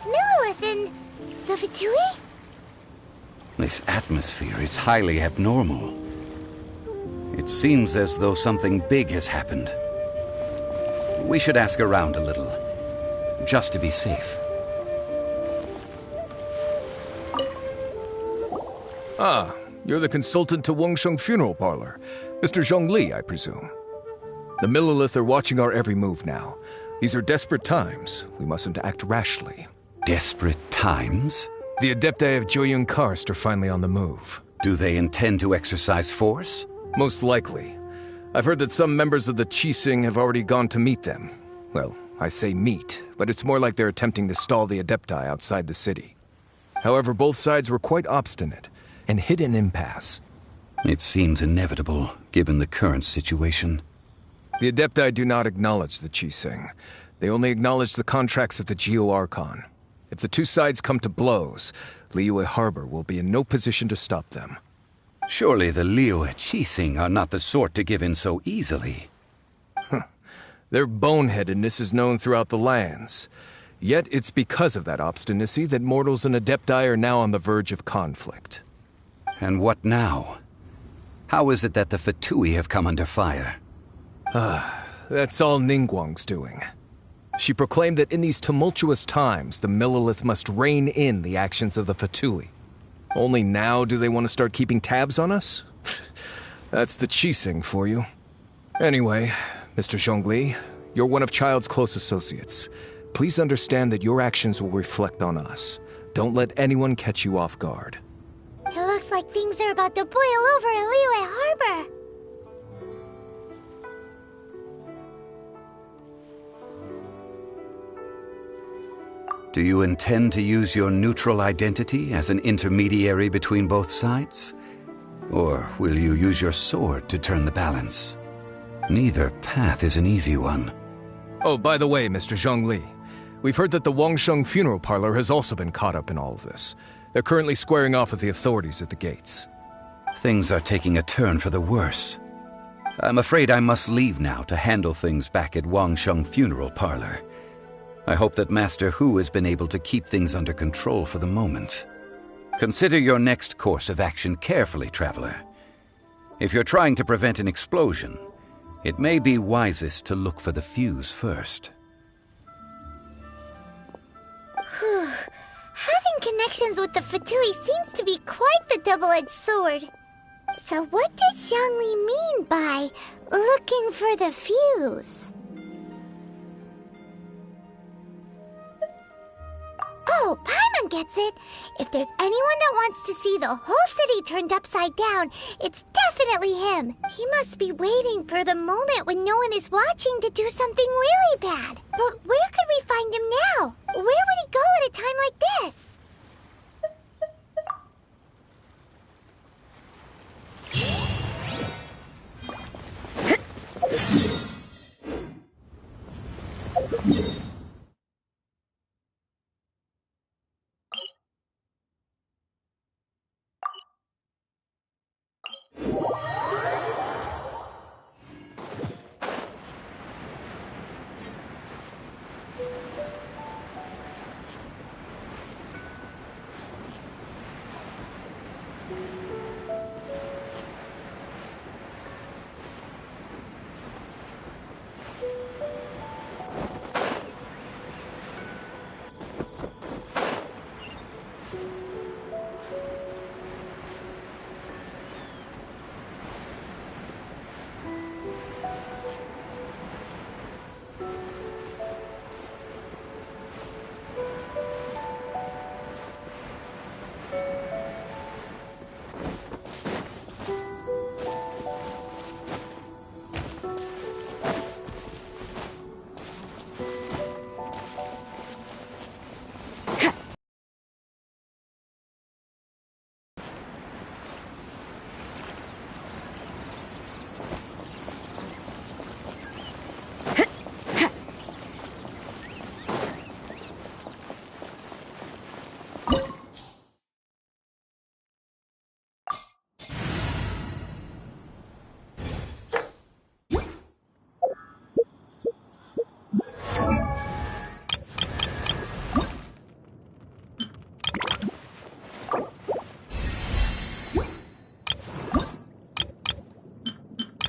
with Millilith and the Fatui? This atmosphere is highly abnormal. It seems as though something big has happened. We should ask around a little, just to be safe. Ah, you're the consultant to Wangsheng Funeral Parlor. Mr. Zhongli, I presume. The Millilith are watching our every move now. These are desperate times. We mustn't act rashly. Desperate times? The Adepti of Joyun Karst are finally on the move. Do they intend to exercise force? Most likely. I've heard that some members of the Qixing have already gone to meet them. Well, I say meet, but it's more like they're attempting to stall the Adepti outside the city. However, both sides were quite obstinate and hit an impasse. It seems inevitable, given the current situation. The Adepti do not acknowledge the Qixing. They only acknowledge the contracts of the Geo-Archon. If the two sides come to blows, Liyue Harbor will be in no position to stop them. Surely the Liyue Qixing are not the sort to give in so easily. Their boneheadedness is known throughout the lands. Yet it's because of that obstinacy that mortals and Adepti are now on the verge of conflict. And what now? How is it that the Fatui have come under fire? That's all Ningguang's doing. She proclaimed that in these tumultuous times, the Millilith must rein in the actions of the Fatui. Only now do they want to start keeping tabs on us? That's the Qixing for you. Anyway, Mr. Zhongli, you're one of Child's close associates. Please understand that your actions will reflect on us. Don't let anyone catch you off guard. It looks like things are about to boil over in Liyue Harbor. Do you intend to use your neutral identity as an intermediary between both sides? Or will you use your sword to turn the balance? Neither path is an easy one. Oh, by the way, Mr. Zhongli, we've heard that the Wangsheng Funeral Parlor has also been caught up in all of this. They're currently squaring off with the authorities at the gates. Things are taking a turn for the worse. I'm afraid I must leave now to handle things back at Wangsheng Funeral Parlor. I hope that Master Hu has been able to keep things under control for the moment. Consider your next course of action carefully, Traveler. If you're trying to prevent an explosion, it may be wisest to look for the fuse first. Having connections with the Fatui seems to be quite the double-edged sword. So what does Zhongli mean by looking for the fuse? Oh, Paimon gets it. If there's anyone that wants to see the whole city turned upside down, it's definitely him. He must be waiting for the moment when no one is watching to do something really bad. But where could we find him now? Where would he go at a time like this?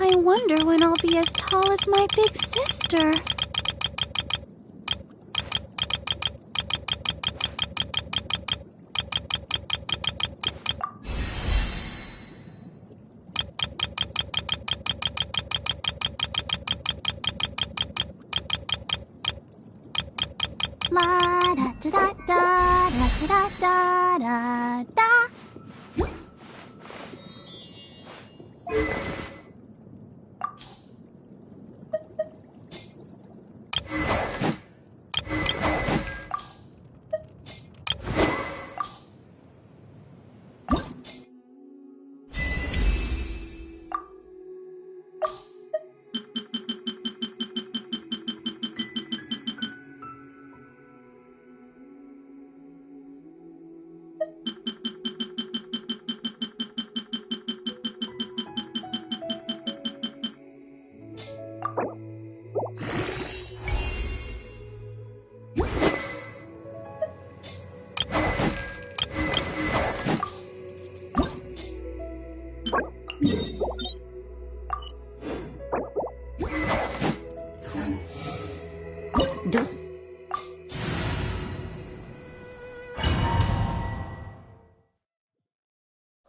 I wonder when I'll be as tall as my big sister. La da da da da da da da da.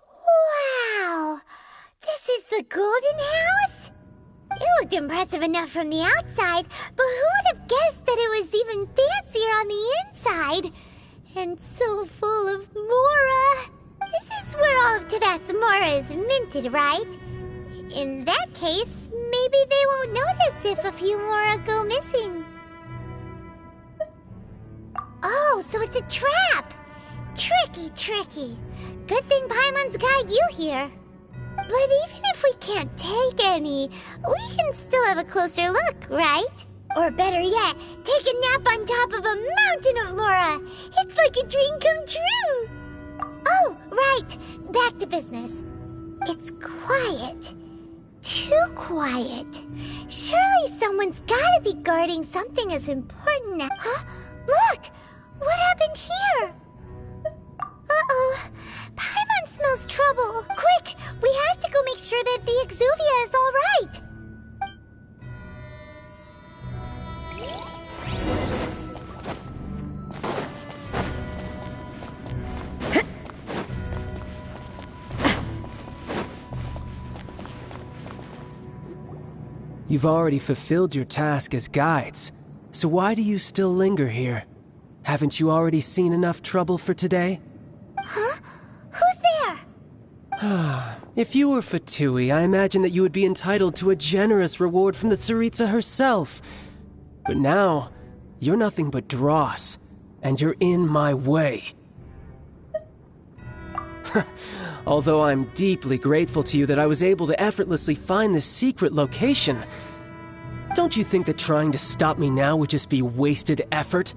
Wow! This is the Golden House? It looked impressive enough from the outside, but who would have guessed that it was even fancier on the inside? And so full of Mora. This is where all of Tibet's Mora is minted, right? In that case, maybe they won't notice if a few Mora go missing. Oh, so it's a trap! Tricky, tricky. Good thing Paimon's got you here. But even if we can't take any, we can still have a closer look, right? Or better yet, take a nap on top of a mountain of Mora. It's like a dream come true. Oh, right. Back to business. It's quiet. Too quiet. Surely someone's gotta be guarding something as important as... Huh? Look! What happened here? Uh-oh. Paimon smells trouble. Quick! We have to go make sure that the Exuvia is all right. You've already fulfilled your task as guides, so why do you still linger here? Haven't you already seen enough trouble for today? Huh? Who's there? If you were Fatui, I imagine that you would be entitled to a generous reward from the Tsaritsa herself. But now, you're nothing but dross, and you're in my way. Although I'm deeply grateful to you that I was able to effortlessly find this secret location, don't you think that trying to stop me now would just be wasted effort?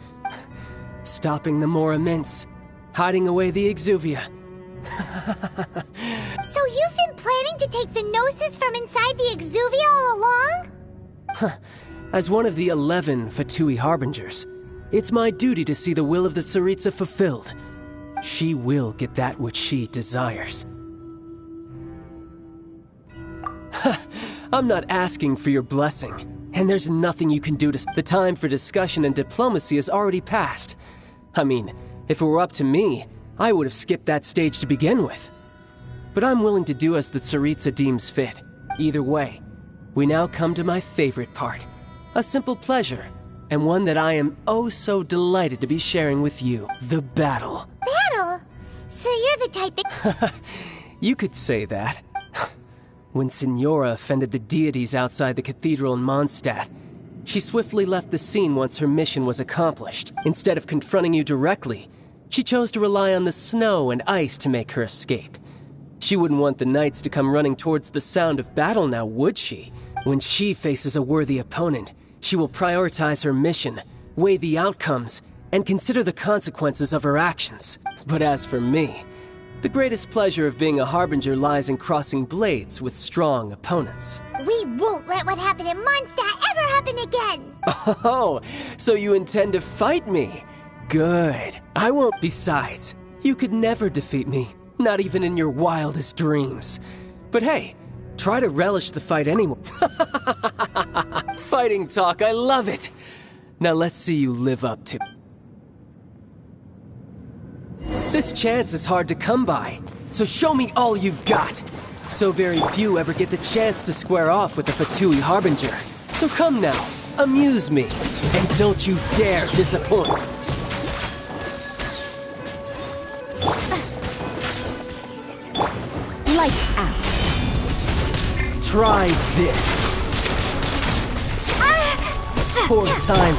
Stopping the Mora Mints, hiding away the Exuvia. So you've been planning to take the Gnosis from inside the Exuvia all along? As one of the 11 Fatui Harbingers, it's my duty to see the will of the Tsaritsa fulfilled. She will get that which she desires. I'm not asking for your blessing, and there's nothing you can do to... The time for discussion and diplomacy has already passed. I mean, if it were up to me, I would have skipped that stage to begin with. But I'm willing to do as the Tsaritsa deems fit. Either way, we now come to my favorite part. A simple pleasure, and one that I am oh so delighted to be sharing with you. The battle. Battle? So you're the type that... You could say that. When Signora offended the deities outside the cathedral in Mondstadt, she swiftly left the scene once her mission was accomplished. Instead of confronting you directly, she chose to rely on the snow and ice to make her escape. She wouldn't want the knights to come running towards the sound of battle now, would she? When she faces a worthy opponent, she will prioritize her mission, weigh the outcomes, and consider the consequences of her actions. But as for me, the greatest pleasure of being a Harbinger lies in crossing blades with strong opponents. We won't let what happened in Mondstadt ever happen again! Oh, so you intend to fight me? Good. I won't. Besides, you could never defeat me, not even in your wildest dreams. But hey, Try to relish the fight anyway. Fighting talk, I love it! Now let's see you live up to. This chance is hard to come by, so show me all you've got. So very few ever get the chance to square off with the Fatui Harbinger. So come now, amuse me, and don't you dare disappoint. Lights out. Try this. Poor timing.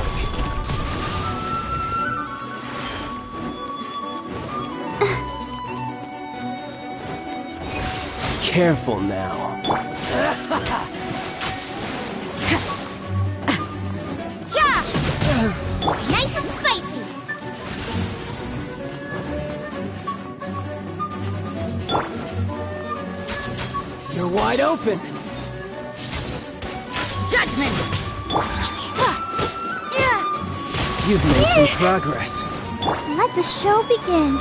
Careful now. Yeah! Nice and spicy. You're wide open. Judgment! You've made some progress. Let the show begin.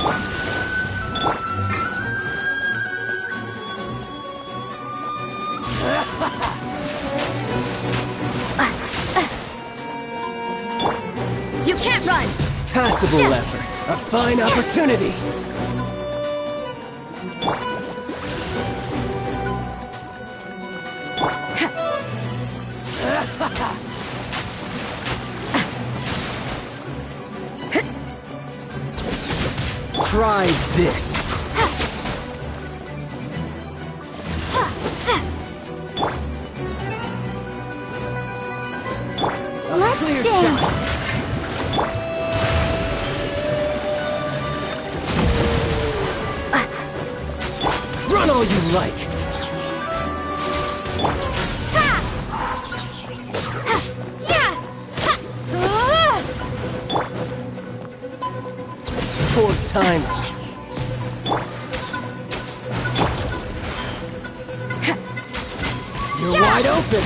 You can't run! Passable effort. A fine opportunity. Try this. Let's Clear dance. shot. Run all you like. Poor timing. You're wide open.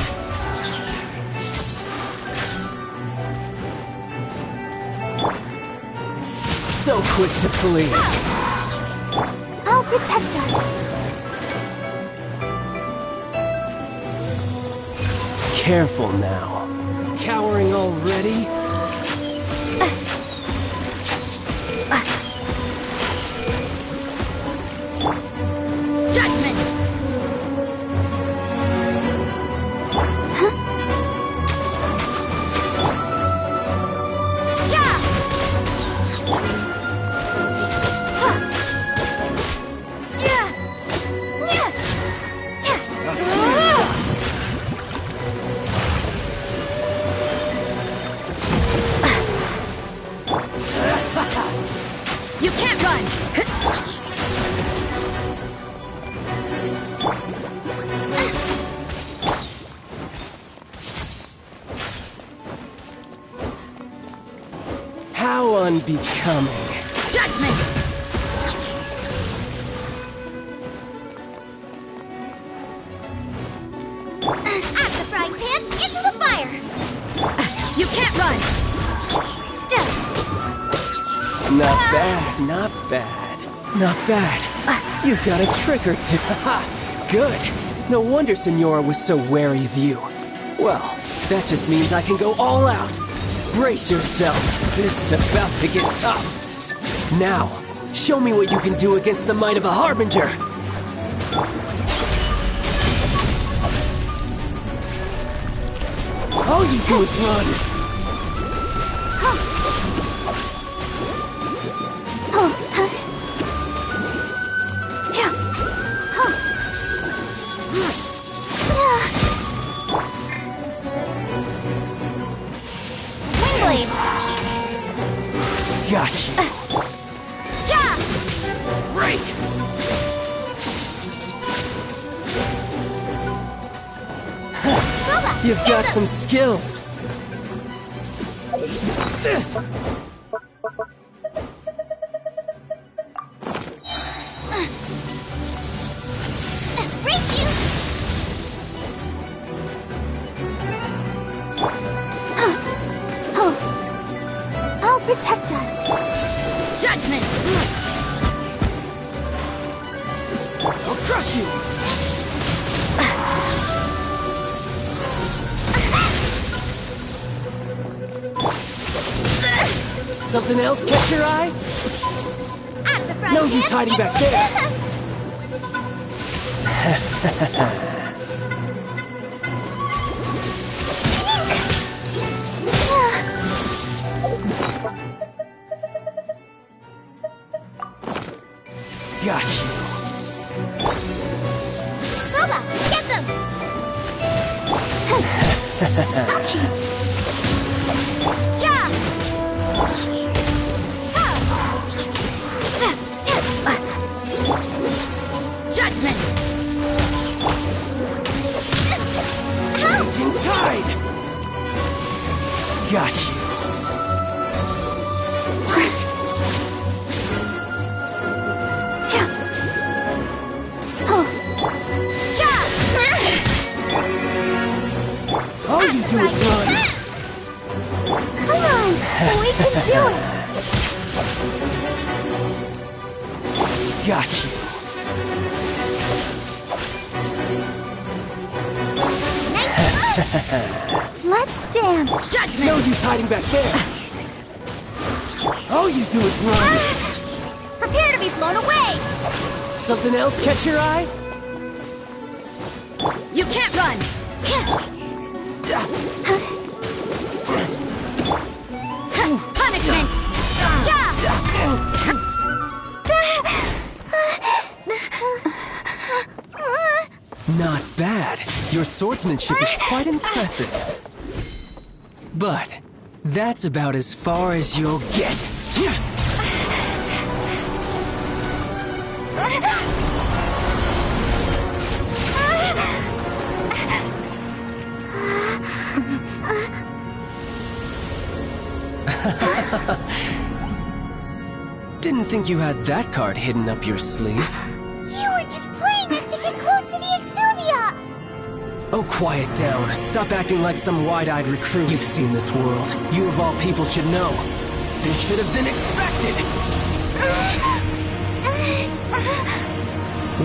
So quick to flee. I'll protect us. Careful now. Cowering already? Judgment! You can't run! How unbecoming. Judgment! Out of the frying pan, into the fire! You can't run! Not bad, not bad. Not bad. You've got a trick or two. Good. No wonder Senora was so wary of you. Well, that just means I can go all out. Brace yourself. This is about to get tough. Now, show me what you can do against the might of a Harbinger. All you do is run. Gotcha. Break. You've got some skills. This. Race you! I'll protect us. Judgment! I'll crush you. Something else catch your eye? Out of the front No use hiding back there. Got you. Boba, get them! Yeah! Judgment! Raging tide! Got you. All you do is run. Come on, we can do it! Got you. Let's dance! Judgment! No use hiding back there. All you do is run. Prepare to be blown away! Something else catch your eye? You can't run! Punishment! Not bad. Your swordsmanship is quite impressive. But that's about as far as you'll get. Didn't think you had that card hidden up your sleeve. You were just playing us to get close to the Exuvia! Oh, quiet down. Stop acting like some wide-eyed recruit. You've seen this world. You of all people should know. This should have been expected!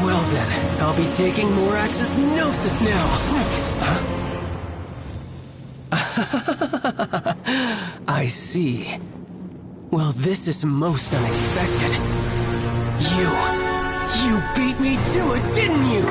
Well then, I'll be taking Morax's Gnosis now! Huh? I see. Well, this is most unexpected. You beat me to it, didn't you?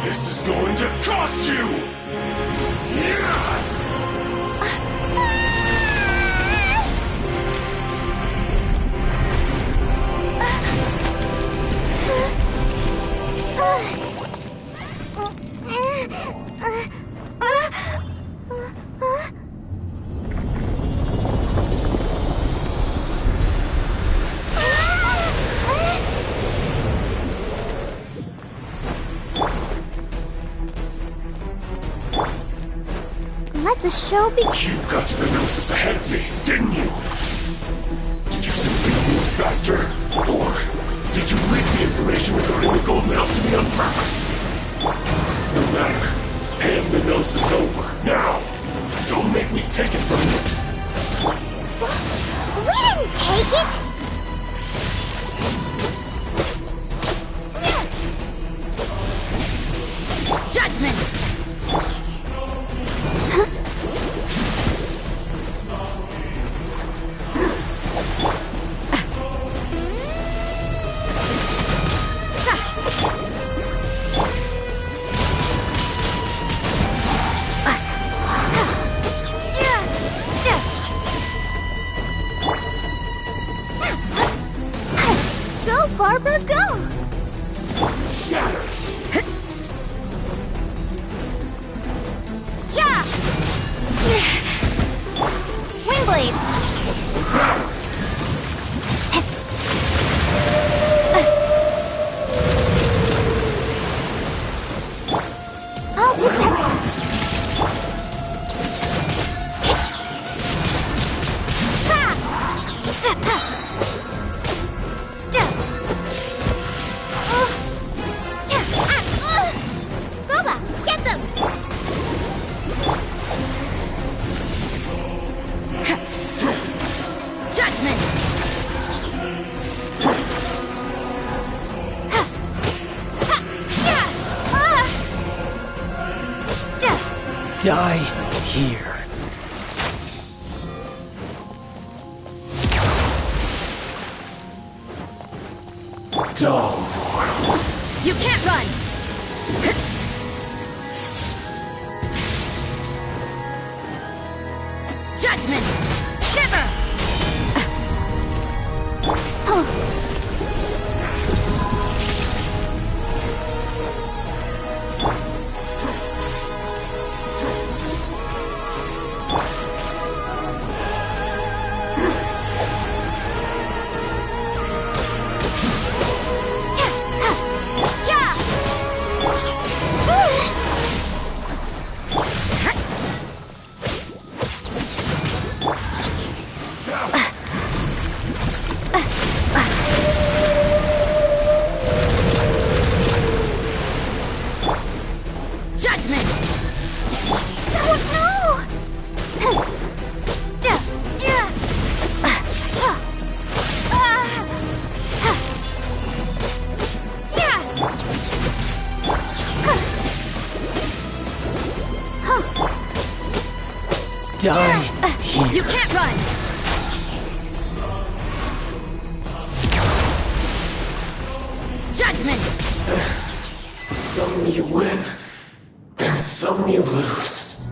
This is going to cost you! Let the show begin. You got to the Gnosis ahead of me, didn't you? Did you simply move faster? Or did you leak the information regarding the Golden House to me on purpose? No matter. Hand the Gnosis over, now! Don't make me take it from you! We didn't take it! Judgment! Go, Barbara, go! Die here. Dumb. You can't run! Judgment! Shiver! Die here. You can't run! Judgment! Some you win, and some you lose.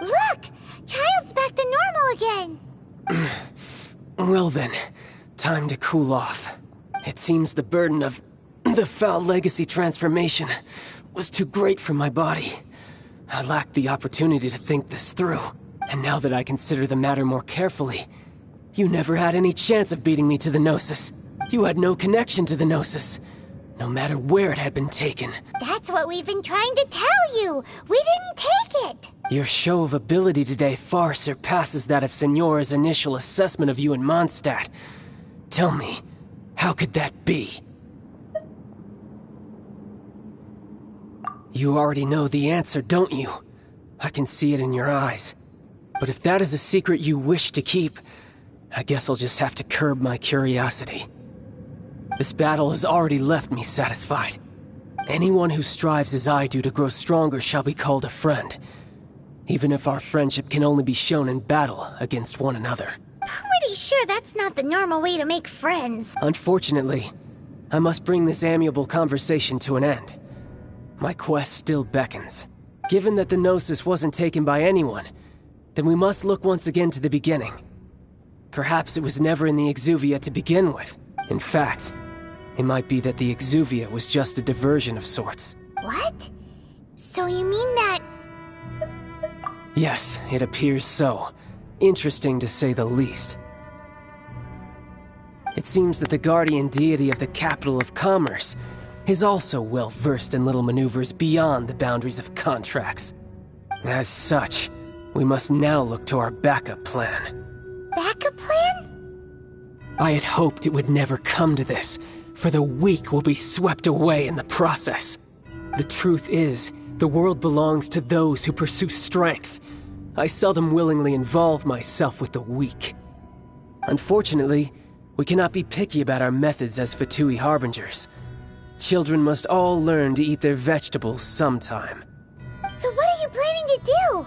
Look! Child's back to normal again! Well then, time to cool off. It seems the burden of the foul legacy transformation was too great for my body. I lacked the opportunity to think this through. And now that I consider the matter more carefully, you never had any chance of beating me to the Gnosis. You had no connection to the Gnosis, no matter where it had been taken. That's what we've been trying to tell you! We didn't take it! Your show of ability today far surpasses that of Signora's initial assessment of you in Mondstadt. Tell me, how could that be? You already know the answer, don't you? I can see it in your eyes. But if that is a secret you wish to keep, I guess I'll just have to curb my curiosity. This battle has already left me satisfied. Anyone who strives as I do to grow stronger shall be called a friend, even if our friendship can only be shown in battle against one another. Pretty sure that's not the normal way to make friends. Unfortunately, I must bring this amiable conversation to an end. My quest still beckons. Given that the Gnosis wasn't taken by anyone, then we must look once again to the beginning. Perhaps it was never in the Exuvia to begin with. In fact, it might be that the Exuvia was just a diversion of sorts. What? So you mean that... Yes, it appears so. Interesting to say the least. It seems that the guardian deity of the capital of commerce is also well versed in little maneuvers beyond the boundaries of contracts. As such, we must now look to our backup plan. Backup plan? I had hoped it would never come to this, for the weak will be swept away in the process. The truth is, the world belongs to those who pursue strength. I seldom willingly involve myself with the weak. Unfortunately, we cannot be picky about our methods as Fatui Harbingers. Children must all learn to eat their vegetables sometime. So what are you planning to do?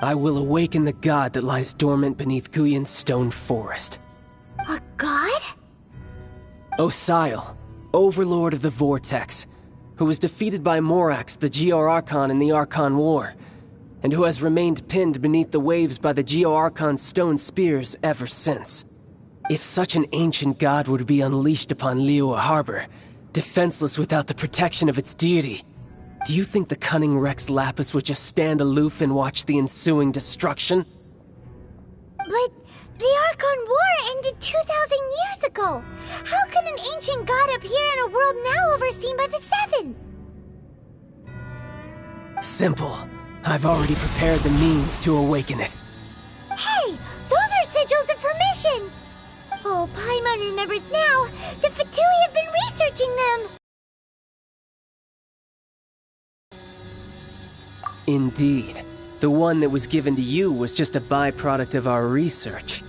I will awaken the god that lies dormant beneath Guyon's stone forest. A god? Osile, overlord of the Vortex, who was defeated by Morax, the Geo-Archon in the Archon War, and who has remained pinned beneath the waves by the Geo-Archon's stone spears ever since. If such an ancient god were to be unleashed upon Liyue Harbor, defenseless without the protection of its deity, do you think the cunning Rex Lapis would just stand aloof and watch the ensuing destruction? But the Archon War ended 2,000 years ago. How can an ancient god appear in a world now overseen by the Seven? Simple. I've already prepared the means to awaken it. Hey, those are sigils of permission! Oh, Paimon remembers now. The Fatui have been researching them! Indeed. The one that was given to you was just a byproduct of our research.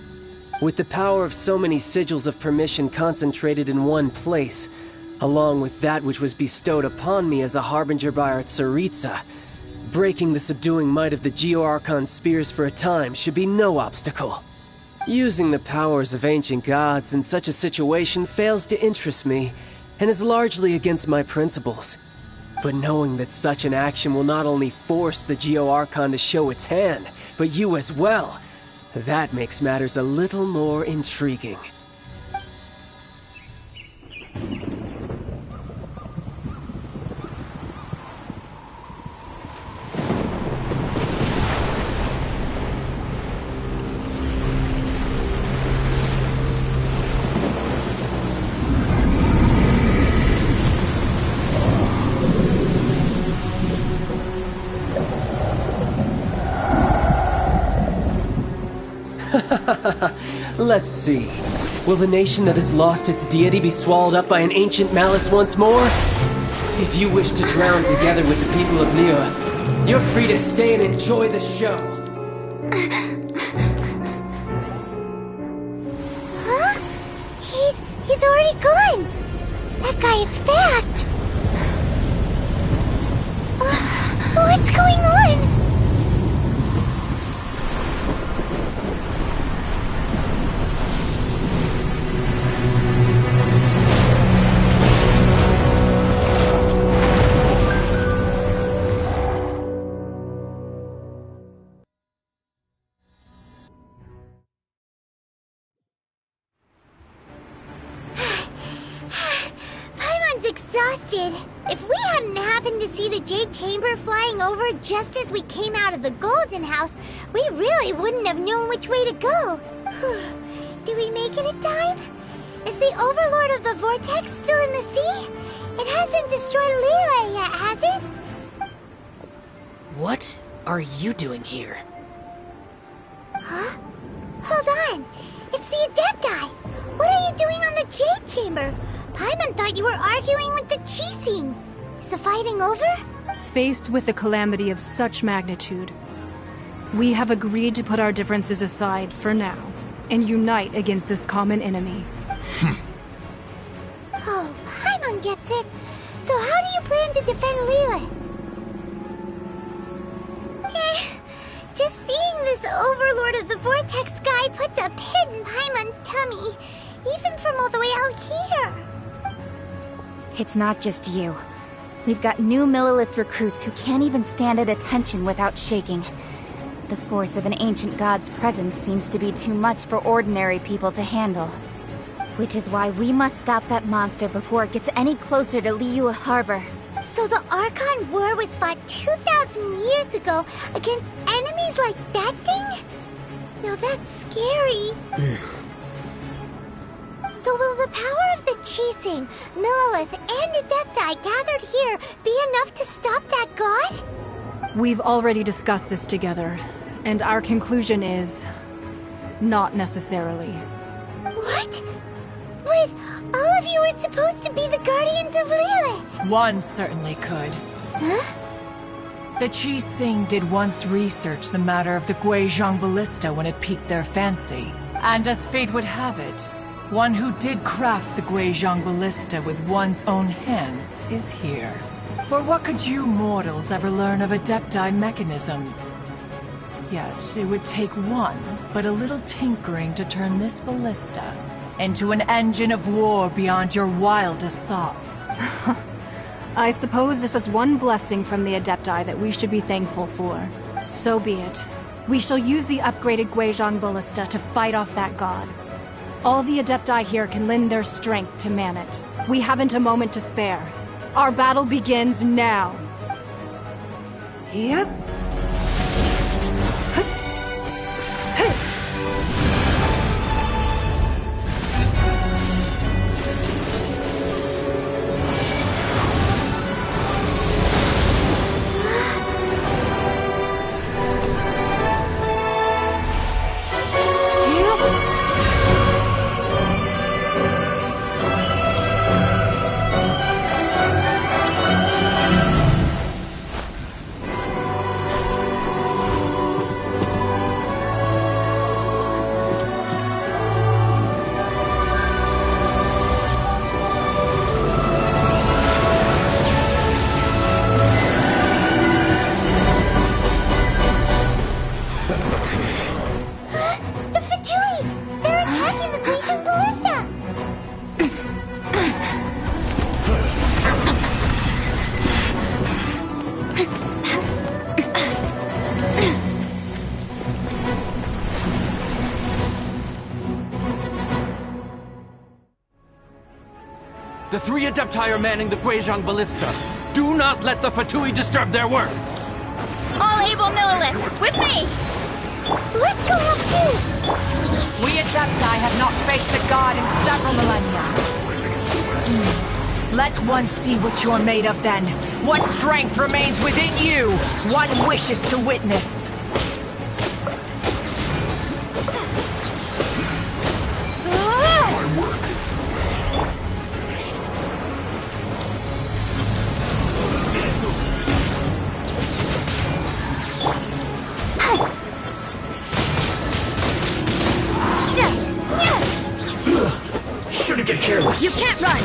With the power of so many sigils of permission concentrated in one place, along with that which was bestowed upon me as a harbinger by our Tsaritsa. Breaking the subduing might of the Geo-Archon spears for a time should be no obstacle. Using the powers of ancient gods in such a situation fails to interest me, and is largely against my principles. But knowing that such an action will not only force the Geo-Archon to show its hand, but you as well, that makes matters a little more intriguing. Let's see. Will the nation that has lost its deity be swallowed up by an ancient malice once more? If you wish to drown together with the people of Liyue, you're free to stay and enjoy the show. Huh? He's already gone. That guy is fast. What's going on? Exhausted. If we hadn't happened to see the Jade Chamber flying over just as we came out of the Golden House, we really wouldn't have known which way to go. Did we make it in time? Is the Overlord of the Vortex still in the sea? It hasn't destroyed Liyue yet, has it? What are you doing here? Huh? Hold on. It's the Adepti. What are you doing on the Jade Chamber? Paimon thought you were arguing with the Qixing. Is the fighting over? Faced with a calamity of such magnitude, we have agreed to put our differences aside for now and unite against this common enemy. Oh, Paimon gets it. So how do you plan to defend Liyue? Just seeing this Overlord of the Vortex guy puts a pit in Paimon's tummy, even from all the way out here. It's not just you. We've got new Millilith recruits who can't even stand at attention without shaking. The force of an ancient god's presence seems to be too much for ordinary people to handle. Which is why we must stop that monster before it gets any closer to Liyue Harbor. So the Archon War was fought 2,000 years ago against enemies like that thing? Now that's scary. So will the power of the Qixing, Millilith, and Adepti gathered here be enough to stop that god? We've already discussed this together, and our conclusion is... not necessarily. What? But all of you were supposed to be the guardians of Liyue. One certainly could. Huh? The Qixing did once research the matter of the Guizhong Ballista when it piqued their fancy. And as fate would have it, one who did craft the Guizhong Ballista with one's own hands is here. For what could you mortals ever learn of Adepti mechanisms? Yet, it would take one, but a little tinkering to turn this ballista into an engine of war beyond your wildest thoughts. I suppose this is one blessing from the Adepti that we should be thankful for. So be it. We shall use the upgraded Guizhong Ballista to fight off that god. All the Adepti here can lend their strength to man it. We haven't a moment to spare. Our battle begins now. Yep. The 3 Adepti are manning the Guizhong Ballista. Do not let the Fatui disturb their work! All able Millilith, with me! Let's go up too! We Adepti have not faced the god in several millennia. Let one see what you're made of then. What strength remains within you? One wishes to witness. Shouldn't get careless. You can't run!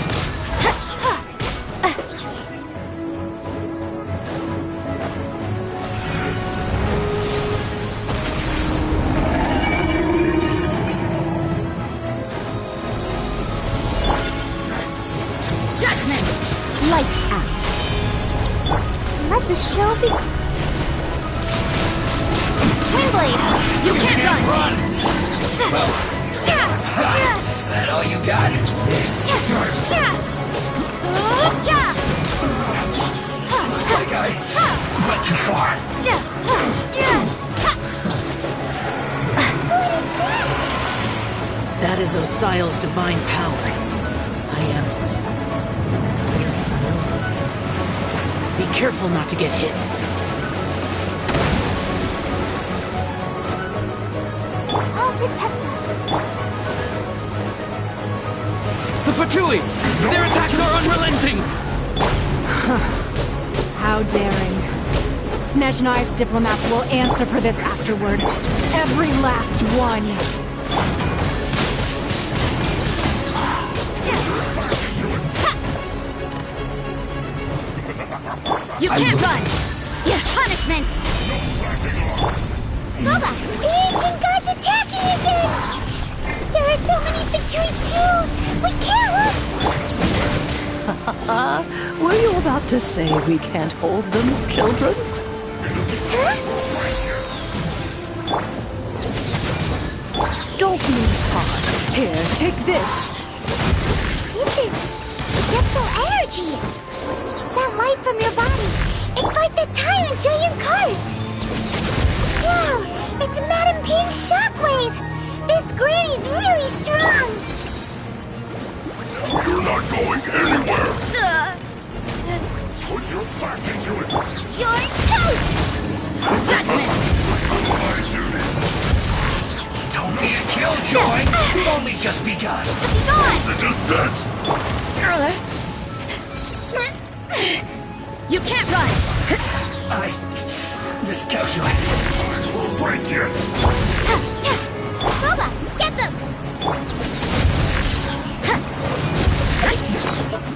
Judgment! Lights out. Let the show be... Windblade! You can't run! That all you got? This first. Looks like I went too far. That is Osial's divine power. I am very familiar with it. Be careful not to get hit. I'll protect us. The Fatui! Their attacks are unrelenting! How daring. Snezhnai's diplomats will answer for this afterward. Every last one. You can't run! Punishment! Loba, the ancient god's attacking again! There are so many Fatui too! We can't look! Were you about to say we can't hold them, children? Huh? Don't lose heart. Here, take this. This is depthful energy! That light from your body, it's like the time in Julian Karst! Wow, it's Madame Ping's shockwave! This granny's really strong! You're not going anywhere! Put your back into it! You're toast! Judgment! Don't be a killjoy! We've only just begun! Be gone! The descent! You can't run! I miscalculated. I will break you! Loba, get them!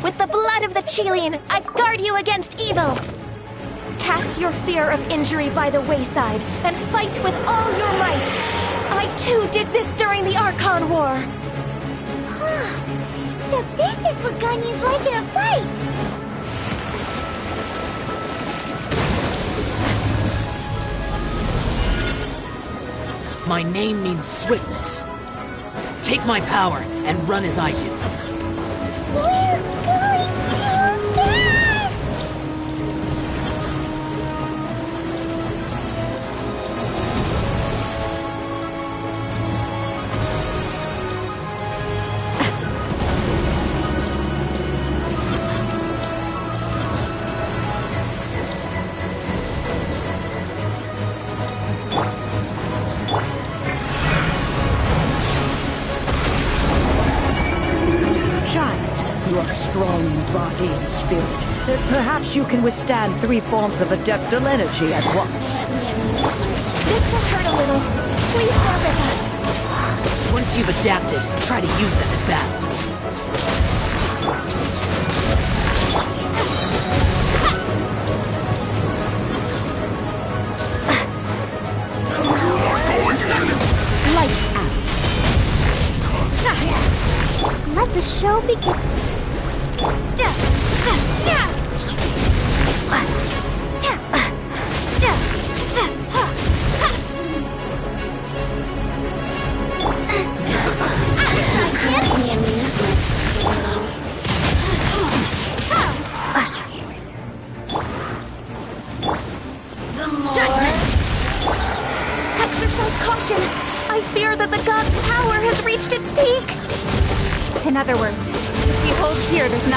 With the blood of the Chilean, I guard you against evil! Cast your fear of injury by the wayside, and fight with all your might! I too did this during the Archon War! So this is what Ganyu's like in a fight! My name means swiftness. Take my power and run as I do. We're going too fast! You are strong in body and spirit. Perhaps you can withstand 3 forms of adeptal energy at once. This will hurt a little. Please bear with us. Once you've adapted, try to use them in battle. Lights out. Let the show begin.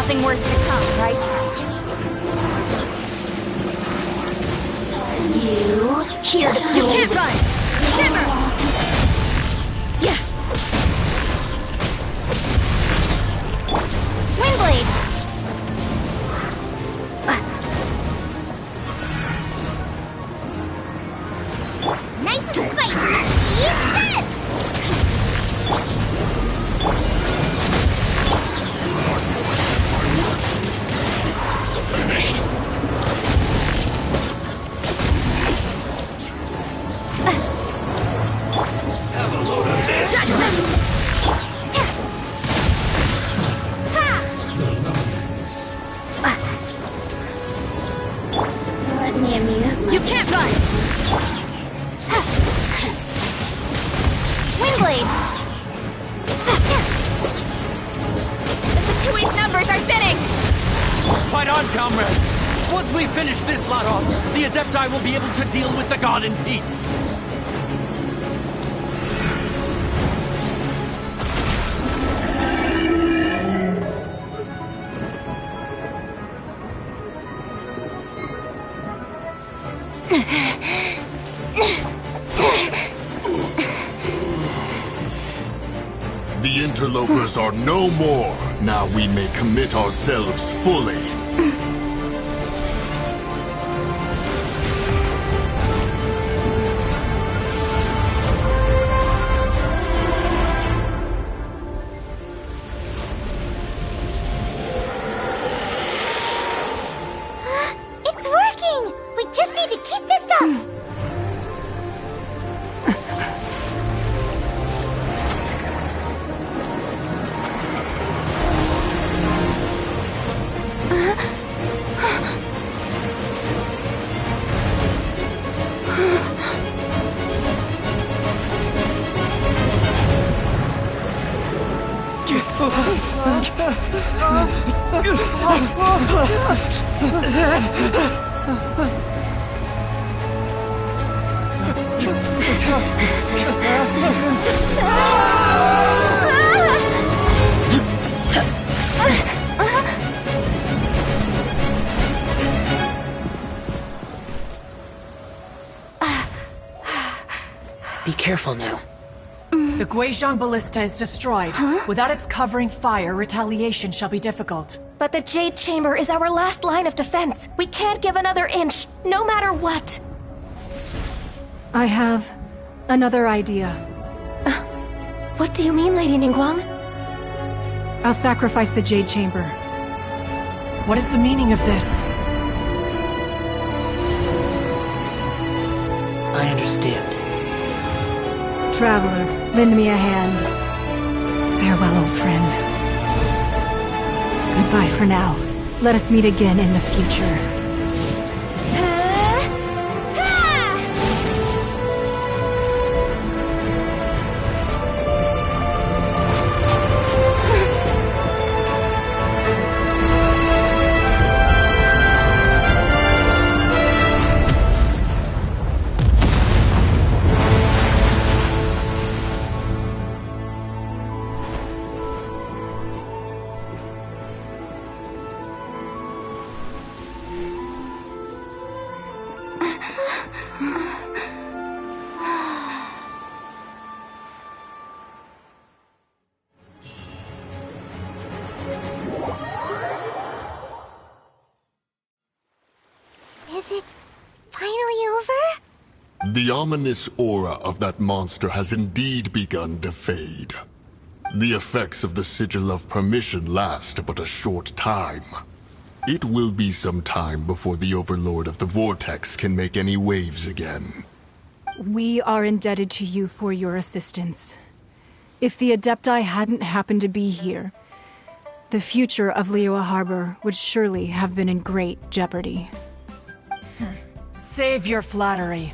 nothing worse to come, right? You here to kill. You can't run! Shimmer! Yeah! Windblade! Nice and spicy. Eat this! Finished. Have a load of this! Let me amuse myself. You can't run! Windblade! The Fatui's numbers are thinning! Fight on, comrade! Once we finish this lot off, the Adepti will be able to deal with the god in peace. The interlopers are no more. Now we may commit ourselves fully. It's working! We just need to keep this up! Be careful now. The Guizhong Ballista is destroyed. Without its covering fire, retaliation shall be difficult. But the Jade Chamber is our last line of defense. We can't give another inch, no matter what. I have another idea. What do you mean, Lady Ningguang? I'll sacrifice the Jade Chamber. What is the meaning of this? I understand. Traveler, lend me a hand. Farewell, old friend. Goodbye for now. Let us meet again in the future. Is it finally over? The ominous aura of that monster has indeed begun to fade. The effects of the Sigil of Permission last but a short time. It will be some time before the Overlord of the Vortex can make any waves again. We are indebted to you for your assistance. If the Adepti hadn't happened to be here, the future of Liyue Harbor would surely have been in great jeopardy. Save your flattery.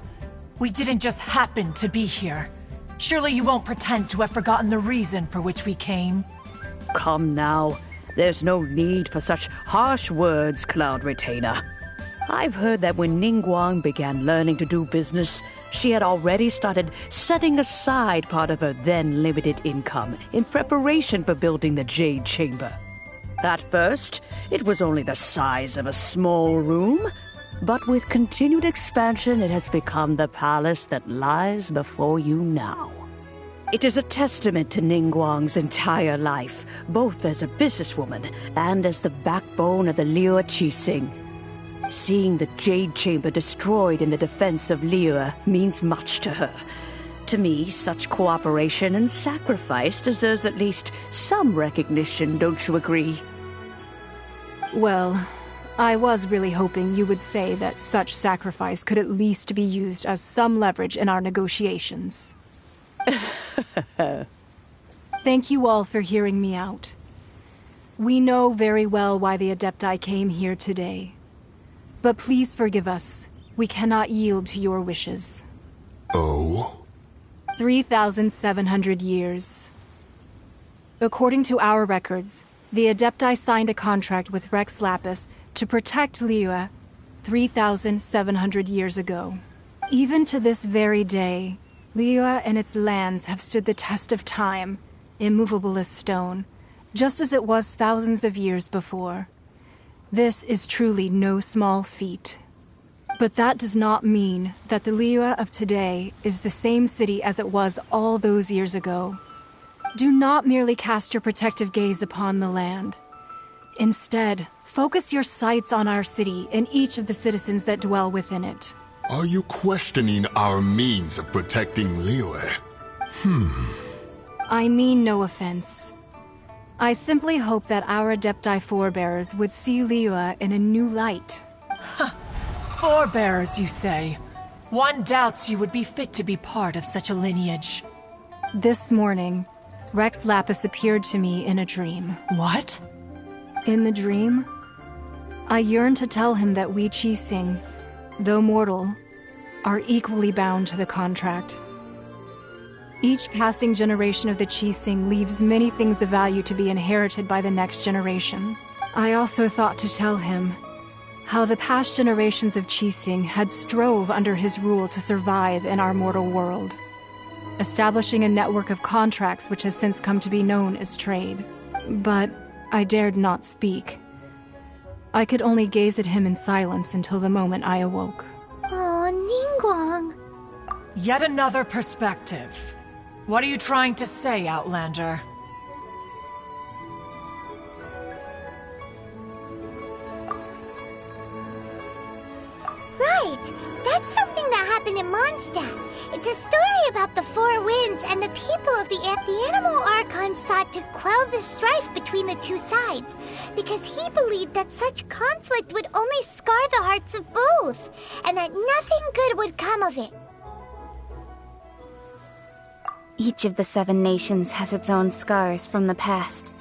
We didn't just happen to be here. Surely you won't pretend to have forgotten the reason for which we came. Come now. There's no need for such harsh words, Cloud Retainer. I've heard that when Ningguang began learning to do business, she had already started setting aside part of her then limited income in preparation for building the Jade Chamber. At first, it was only the size of a small room, but with continued expansion, it has become the palace that lies before you now. It is a testament to Ningguang's entire life, both as a businesswoman and as the backbone of the Liyue Qixing. Seeing the Jade Chamber destroyed in the defense of Liyue means much to her. To me, such cooperation and sacrifice deserves at least some recognition, don't you agree? Well, I was really hoping you would say that such sacrifice could at least be used as some leverage in our negotiations. Thank you all for hearing me out. We know very well why the Adepti came here today. But please forgive us. We cannot yield to your wishes. Oh? 3,700 years. According to our records, the Adepti signed a contract with Rex Lapis to protect Liyue 3,700 years ago. Even to this very day, Liyue and its lands have stood the test of time, immovable as stone, just as it was thousands of years before. This is truly no small feat. But that does not mean that the Liyue of today is the same city as it was all those years ago. Do not merely cast your protective gaze upon the land. Instead, focus your sights on our city and each of the citizens that dwell within it. Are you questioning our means of protecting Liyue? I mean no offense. I simply hope that our Adepti forebears would see Liyue in a new light. Forebearers, you say? One doubts you would be fit to be part of such a lineage. This morning, Rex Lapis appeared to me in a dream. What? In the dream, I yearned to tell him that we Qixing, though mortal, are equally bound to the contract. Each passing generation of the Qixing leaves many things of value to be inherited by the next generation. I also thought to tell him how the past generations of Qixing had strove under his rule to survive in our mortal world, establishing a network of contracts which has since come to be known as trade. But I dared not speak. I could only gaze at him in silence until the moment I awoke. Oh, Ningguang. Yet another perspective. What are you trying to say, Outlander? Right! That's something that happened in Mondstadt. It's a story about the Four Winds, and the people of the Animal Archon sought to quell the strife between the two sides, because he believed that such conflict would only scar the hearts of both, and that nothing good would come of it. Each of the 7 nations has its own scars from the past.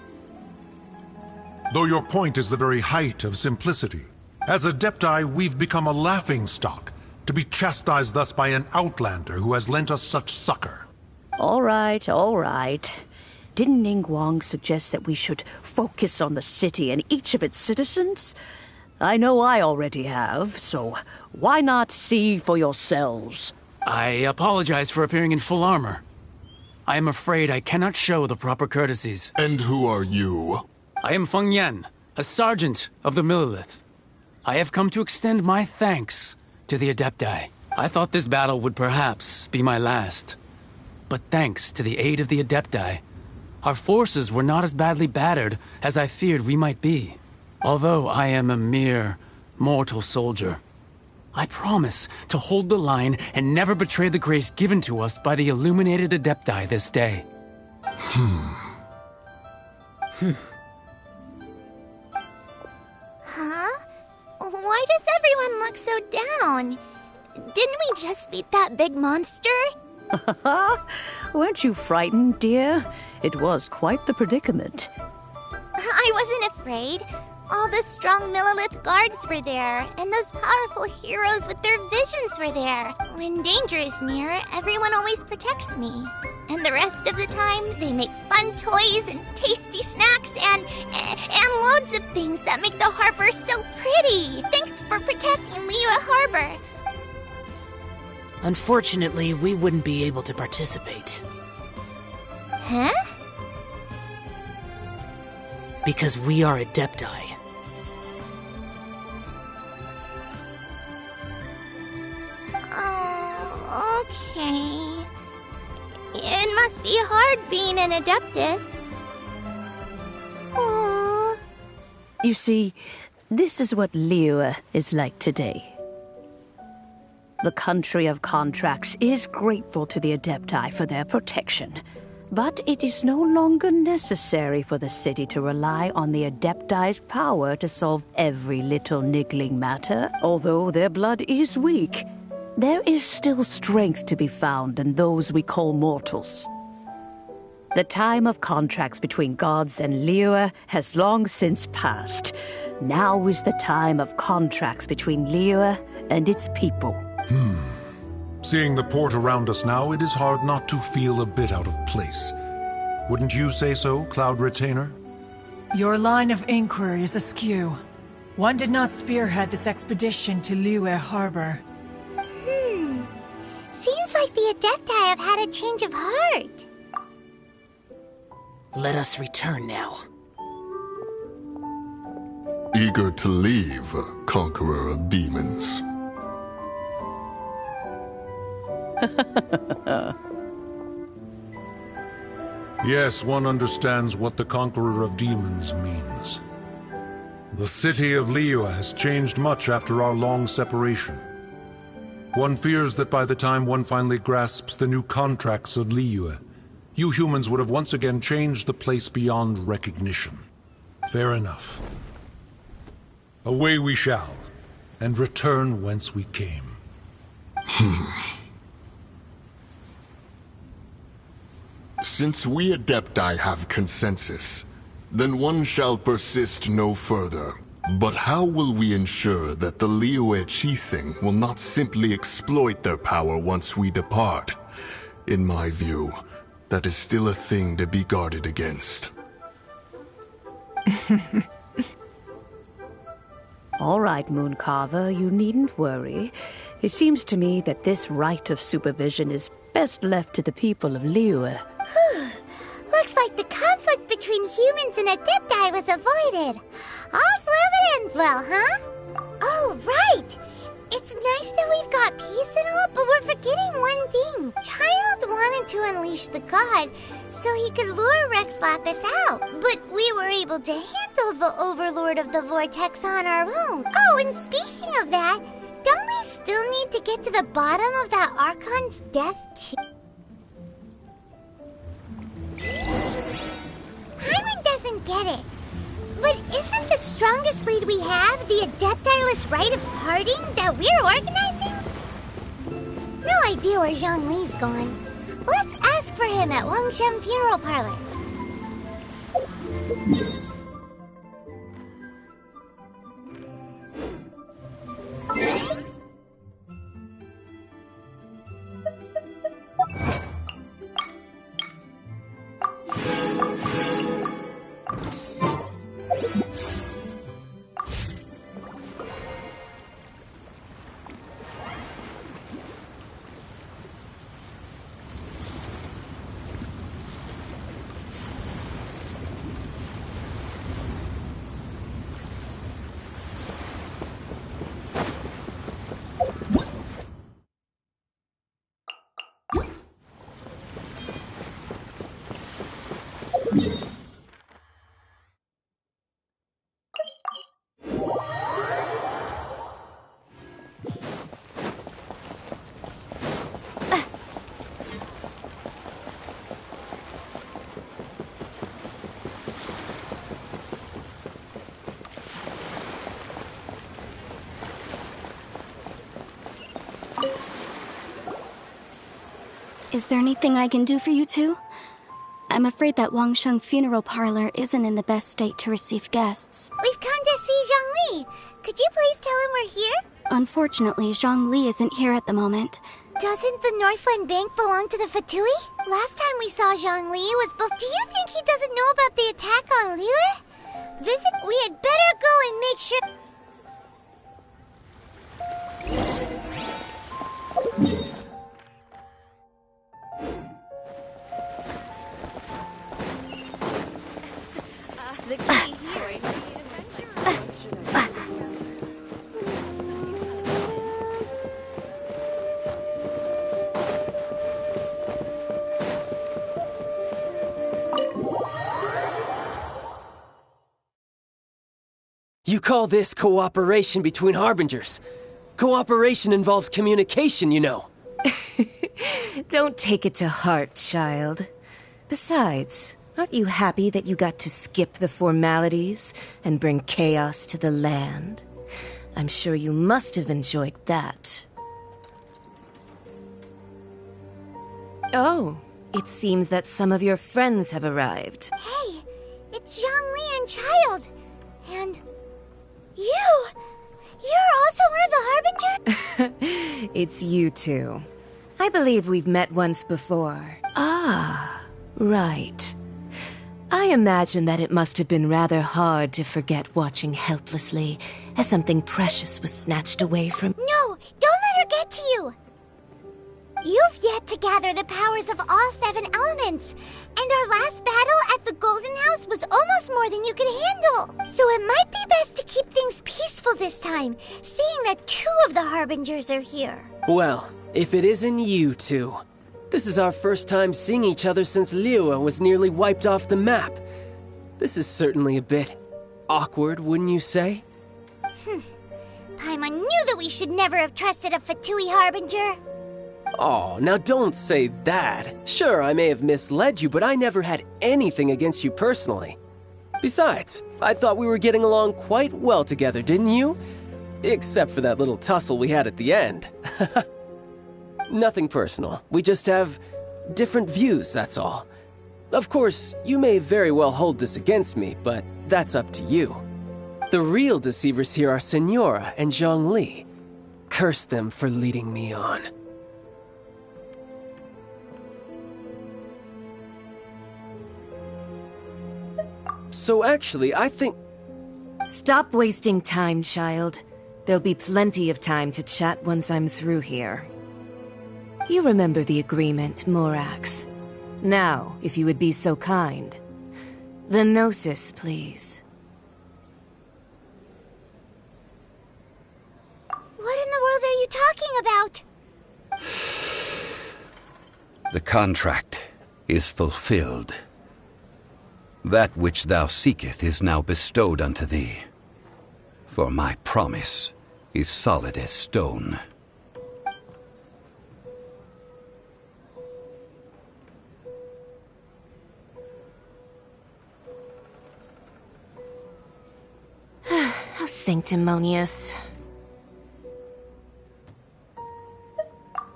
Though your point is the very height of simplicity. As Adepti, we've become a laughingstock, to be chastised thus by an outlander who has lent us such succor. All right, all right. Didn't Ningguang suggest that we should focus on the city and each of its citizens? I know I already have, so why not see for yourselves? I apologize for appearing in full armor. I am afraid I cannot show the proper courtesies. And who are you? I am Feng Yan, a sergeant of the Millilith. I have come to extend my thanks to the Adepti. I thought this battle would perhaps be my last. But thanks to the aid of the Adepti, our forces were not as badly battered as I feared we might be. Although I am a mere mortal soldier, I promise to hold the line and never betray the grace given to us by the illuminated Adepti this day. Huh? Why does everyone look so down? Didn't we just beat that big monster? Weren't you frightened, dear? It was quite the predicament. I wasn't afraid. All the strong Millilith guards were there, and those powerful heroes with their visions were there. When danger is near, everyone always protects me. And the rest of the time, they make fun toys and tasty snacks and loads of things that make the harbor so pretty. Thanks for protecting Liyue Harbor. Unfortunately, we wouldn't be able to participate. Huh? Because we are Adepti. Oh, okay. It must be hard being an Adeptus. Aww. You see, this is what Liyue is like today. The country of contracts is grateful to the Adepti for their protection. But it is no longer necessary for the city to rely on the Adepti's power to solve every little niggling matter. Although their blood is weak, there is still strength to be found in those we call mortals. The time of contracts between gods and Liyue has long since passed. Now is the time of contracts between Liyue and its people. Seeing the port around us now, it is hard not to feel a bit out of place. Wouldn't you say so, Cloud Retainer? Your line of inquiry is askew. One did not spearhead this expedition to Liyue Harbor. Seems like the Adepti have had a change of heart. Let us return now. Eager to leave, Conqueror of Demons. Yes, one understands what the Conqueror of Demons means. The city of Liyue has changed much after our long separation. One fears that by the time one finally grasps the new contracts of Liyue, you humans would have once again changed the place beyond recognition. Fair enough. Away we shall, and return whence we came. Since we Adepti have consensus, then one shall persist no further. But how will we ensure that the Liyue Qixing will not simply exploit their power once we depart? In my view, that is still a thing to be guarded against. All right, Mooncarver, you needn't worry. It seems to me that this right of supervision is best left to the people of Liyue. Looks like the conflict between humans and Adepti was avoided. All's well that ends well, huh? Oh, right! It's nice that we've got peace and all, but we're forgetting one thing. Child wanted to unleash the god so he could lure Rex Lapis out, but we were able to handle the Overlord of the Vortex on our own. Oh, and speaking of that, don't we still need to get to the bottom of that Archon's death too? Paimon doesn't get it. But isn't the strongest lead we have the Adepti-less rite of parting that we're organizing? No idea where Zhongli's gone. Let's ask for him at Wangshen Funeral Parlor. Is there anything I can do for you two? I'm afraid that Wangshen Funeral Parlor isn't in the best state to receive guests. We've come to see Zhongli. Could you please tell him we're here? Unfortunately, Zhongli isn't here at the moment. Doesn't the Northland Bank belong to the Fatui? Last time we saw Zhongli was both. Do you think he doesn't know about the attack on Liyue? We had better go and make sure. The key. call this cooperation between Harbingers. Cooperation involves communication, you know. Don't take it to heart, child. Besides, aren't you happy that you got to skip the formalities and bring chaos to the land? I'm sure you must have enjoyed that. Oh, it seems that some of your friends have arrived. Hey, it's Zhongli and Child. And you! You're also one of the Harbingers? It's you two. I believe we've met once before. Ah, right. I imagine that it must have been rather hard to forget watching helplessly as something precious was snatched away from... No, don't let her get to you! You've yet to gather the powers of all 7 elements, and our last battle at the Golden House was almost more than you could handle. So it might be best to keep things peaceful this time, seeing that 2 of the Harbingers are here. Well, if it isn't you two. This is our first time seeing each other since Liyue was nearly wiped off the map. This is certainly a bit awkward, wouldn't you say? Paimon knew that we should never have trusted a Fatui Harbinger. Oh, now don't say that. Sure, I may have misled you, but I never had anything against you personally. Besides, I thought we were getting along quite well together, didn't you? Except for that little tussle we had at the end. Nothing personal. We just have different views, that's all. Of course, you may very well hold this against me, but that's up to you. The real deceivers here are Senora and Zhongli. Curse them for leading me on. So actually, I think... Stop wasting time, child. There'll be plenty of time to chat once I'm through here. You remember the agreement, Morax. Now, if you would be so kind. The Gnosis, please. What in the world are you talking about? The contract is fulfilled. That which thou seeketh is now bestowed unto thee. For my promise is solid as stone. How sanctimonious.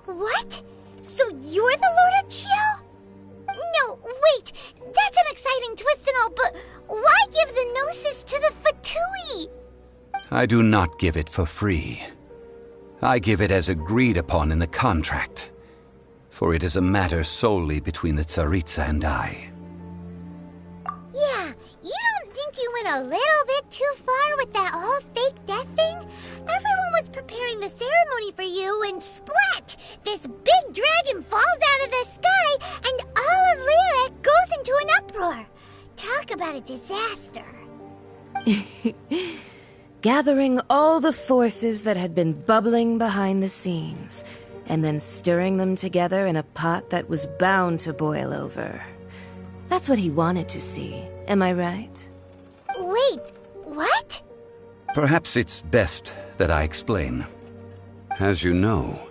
What? So you're the Lord of Chio? No, wait! That's an exciting twist and all, but why give the Gnosis to the Fatui? I do not give it for free. I give it as agreed upon in the contract, for it is a matter solely between the Tsaritsa and I. Yeah, you don't think you went a little bit too far with that whole fake death thing? Everyone was preparing the ceremony for you, and splat! This big dragon falls out of the sky, and all of Lyric goes into an uproar. Talk about a disaster. Gathering all the forces that had been bubbling behind the scenes, and then stirring them together in a pot that was bound to boil over. That's what he wanted to see, am I right? Wait, what? Perhaps it's best that I explain. As you know,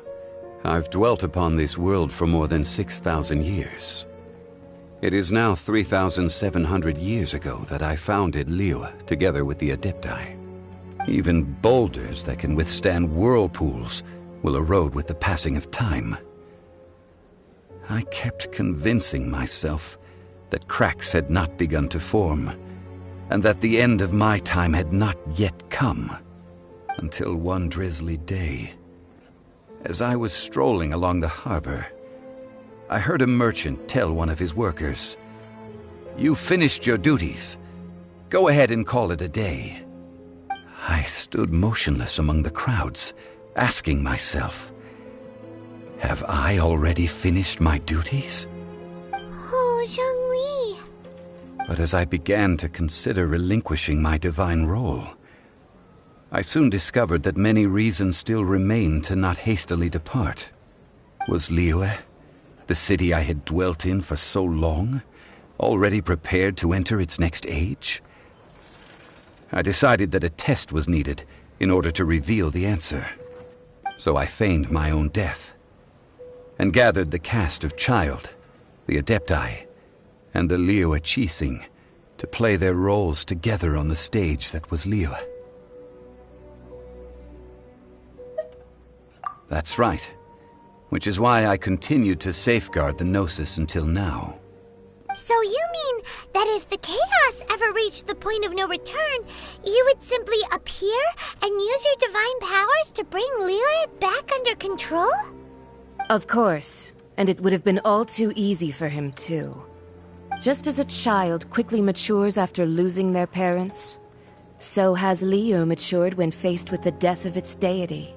I've dwelt upon this world for more than 6,000 years. It is now 3,700 years ago that I founded Liyue together with the Adepti. Even boulders that can withstand whirlpools will erode with the passing of time. I kept convincing myself that cracks had not begun to form, and that the end of my time had not yet come, until one drizzly day, as I was strolling along the harbor, I heard a merchant tell one of his workers, "You've finished your duties. Go ahead and call it a day." I stood motionless among the crowds, asking myself, have I already finished my duties? Oh, Zhongli. But as I began to consider relinquishing my divine role, I soon discovered that many reasons still remained to not hastily depart. Was Liyue, the city I had dwelt in for so long, already prepared to enter its next age? I decided that a test was needed in order to reveal the answer. So I feigned my own death and gathered the cast of Child, the Adepti, and the Liyue Qixing to play their roles together on the stage that was Liyue. That's right, which is why I continued to safeguard the Gnosis until now. So you mean that if the chaos ever reached the point of no return, you would simply appear and use your divine powers to bring Liyue back under control? Of course, and it would have been all too easy for him too. Just as a child quickly matures after losing their parents, so has Liyue matured when faced with the death of its deity.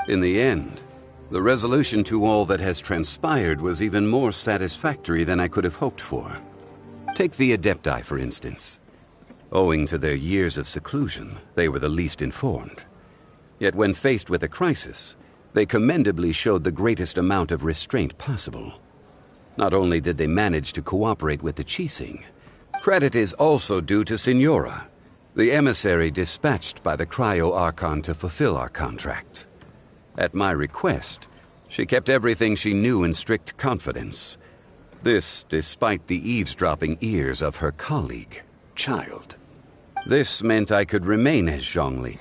In the end, the resolution to all that has transpired was even more satisfactory than I could have hoped for. Take the Adepti, for instance. Owing to their years of seclusion, they were the least informed. Yet when faced with a crisis, they commendably showed the greatest amount of restraint possible. Not only did they manage to cooperate with the Qixing, credit is also due to Signora, the emissary dispatched by the Cryo-Archon to fulfill our contract. At my request, she kept everything she knew in strict confidence. This despite the eavesdropping ears of her colleague, Child. This meant I could remain as Zhongli,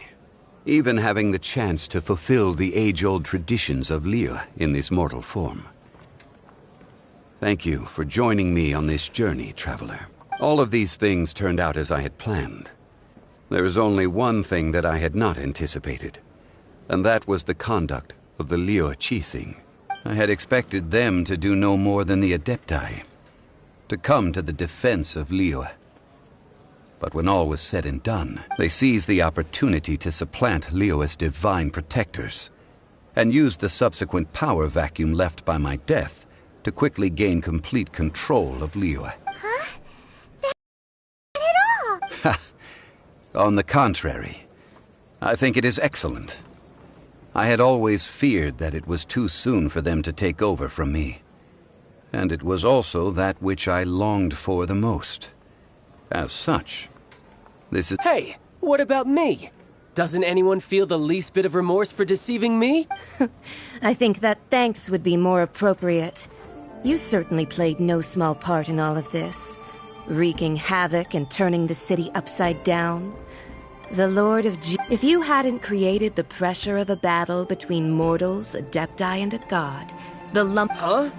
even having the chance to fulfill the age-old traditions of Liyue in this mortal form. Thank you for joining me on this journey, Traveler. All of these things turned out as I had planned. There is only one thing that I had not anticipated, and that was the conduct of the Liyue Qixing. I had expected them to do no more than the Adepti, to come to the defense of Liyue. But when all was said and done, they seized the opportunity to supplant Liyue as divine protectors, and used the subsequent power vacuum left by my death to quickly gain complete control of Liyue. Huh? That at all? On the contrary, I think it is excellent. I had always feared that it was too soon for them to take over from me. And it was also that which I longed for the most. As such, this is— Hey, what about me? Doesn't anyone feel the least bit of remorse for deceiving me? I think that thanks would be more appropriate. You certainly played no small part in all of this, wreaking havoc and turning the city upside down. The Lord of If you hadn't created the pressure of a battle between mortals, Adepti, and a god, the lump— Huh?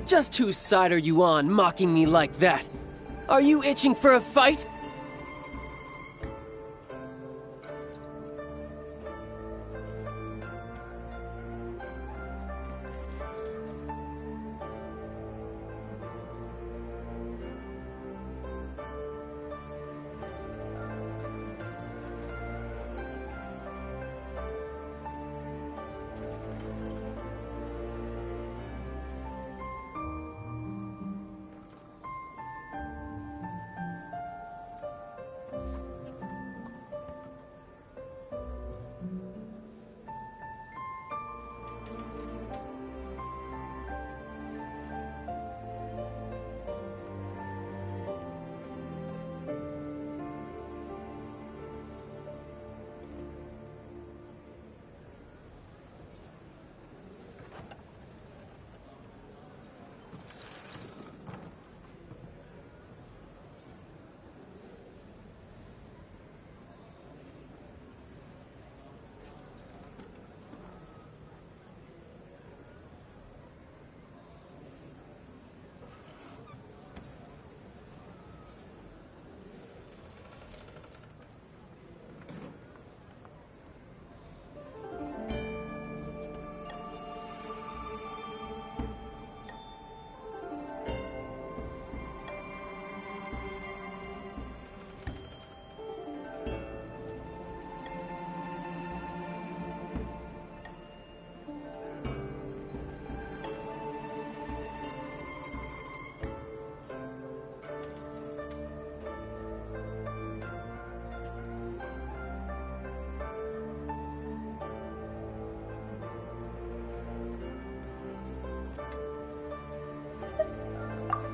Just whose side are you on, mocking me like that? Are you itching for a fight?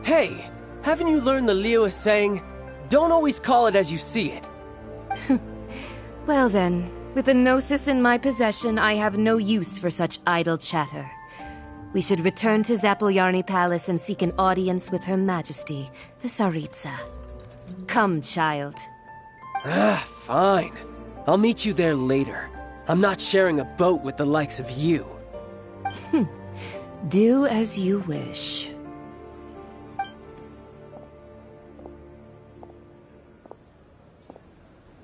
Hey, Haven't you learned the Liyue saying, don't always call it as you see it? Well then, with the Gnosis in my possession, I have no use for such idle chatter. We should return to Zapoljarny Palace and seek an audience with Her Majesty, the Tsaritsa. Come, child. Fine. I'll meet you there later. I'm not sharing a boat with the likes of you. Do as you wish.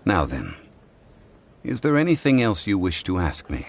Now then, is there anything else you wish to ask me?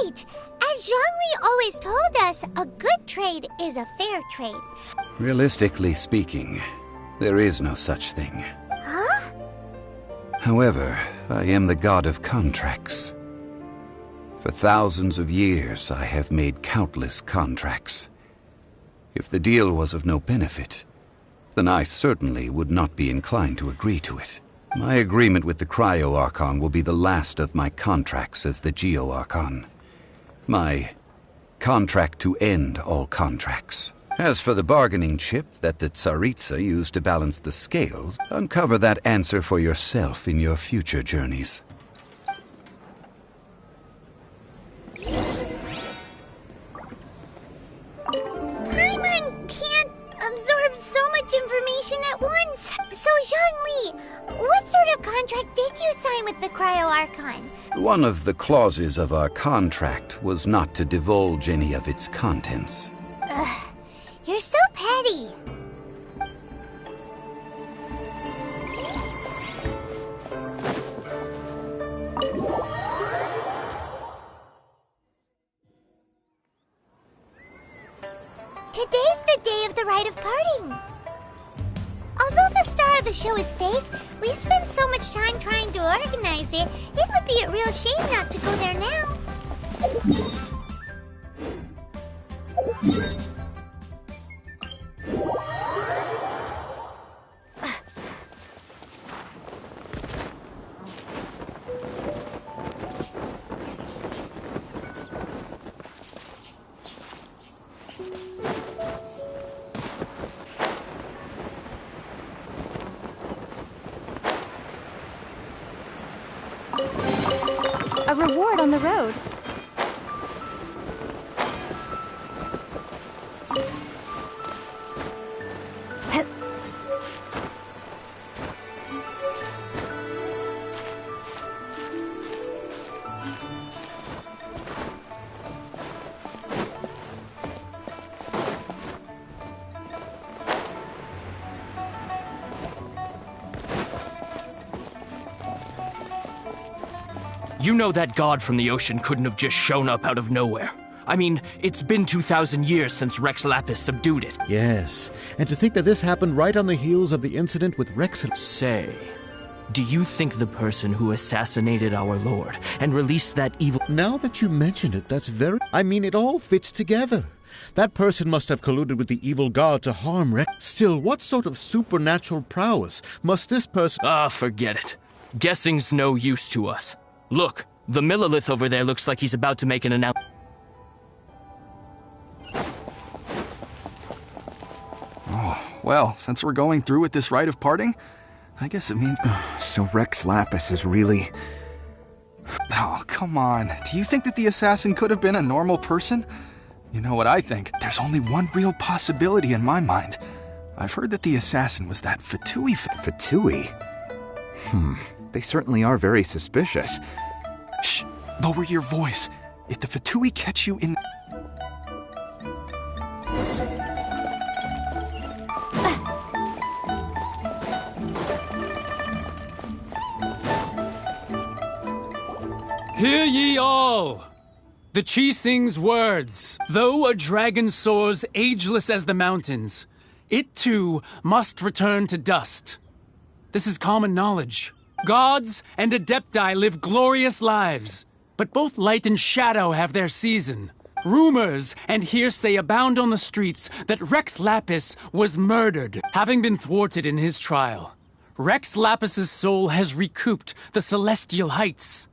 right! As Zhongli always told us, a good trade is a fair trade. Realistically speaking, there is no such thing. Huh? However, I am the god of contracts. For thousands of years, I have made countless contracts. If the deal was of no benefit, then I certainly would not be inclined to agree to it. My agreement with the Cryo-Archon will be the last of my contracts as the Geo-Archon. My contract to end all contracts. As for the bargaining chip that the Tsaritsa used to balance the scales, uncover that answer for yourself in your future journeys. Paimon can't absorb so much information at once. So, Zhongli, what sort of contract did you sign with the Cryo-Archon? One of the clauses of our contract was not to divulge any of its contents. Ugh, you're so petty. Today's the day of the rite of parting. Although the star of the show is fake, we've spent so much time trying to organize it, it would be a real shame not to go there now. A reward on the road. You know that god from the ocean couldn't have just shown up out of nowhere. I mean, it's been 2,000 years since Rex Lapis subdued it. Yes, and to think that this happened right on the heels of the incident with Rex... Say, do you think the person who assassinated our lord and released that evil... Now that you mention it, that's very... I mean, it all fits together. That person must have colluded with the evil god to harm Rex. Still, what sort of supernatural prowess must this person... Ah, forget it. Guessing's no use to us. Look, the Millilith over there looks like he's about to make an announcement. Oh, well, since we're going through with this rite of parting, I guess it means... So Rex Lapis is really... Oh, come on. Do you think that the assassin could have been a normal person? You know what I think? There's only one real possibility in my mind. I've heard that the assassin was that Fatui... Fatui? They certainly are very suspicious. Shh! Lower your voice. If the Fatui catch you in... Hear ye all! The Qixing's words. Though a dragon soars ageless as the mountains, it too must return to dust. This is common knowledge. Gods and Adepti live glorious lives, but both light and shadow have their season. Rumors and hearsay abound on the streets that Rex Lapis was murdered, having been thwarted in his trial. Rex Lapis's soul has recouped the celestial heights.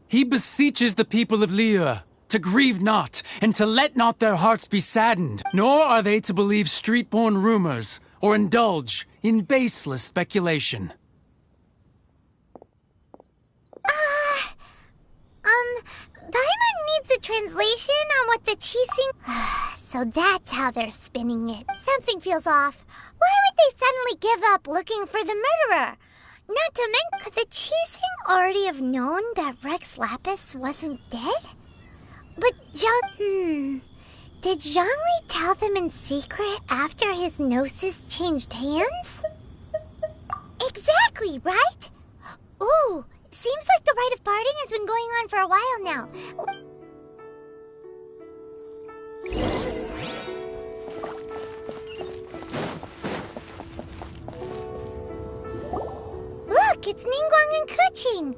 He beseeches the people of Liyue to grieve not and to let not their hearts be saddened, nor are they to believe street-born rumors or indulge in baseless speculation. Paimon needs a translation on what the Qixing... So that's how they're spinning it. Something feels off. Why would they suddenly give up looking for the murderer? Not to mention, could the Qixing already have known that Rex Lapis wasn't dead? But did Zhongli tell them in secret after his gnosis changed hands? Exactly, right? Ooh, seems like the rite of parting has been going on for a while now. look, it's Ningguang and Keqing.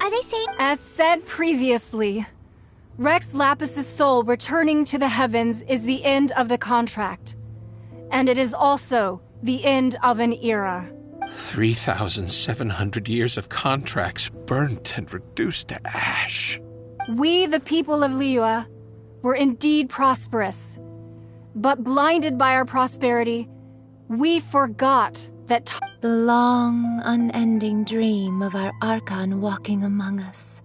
Are they saying— As said previously, Rex Lapis's soul returning to the heavens is the end of the contract. And it is also the end of an era. 3,700 years of contracts burnt and reduced to ash. We, the people of Liyue, were indeed prosperous. But blinded by our prosperity, we forgot that the long, unending dream of our Archon walking among us.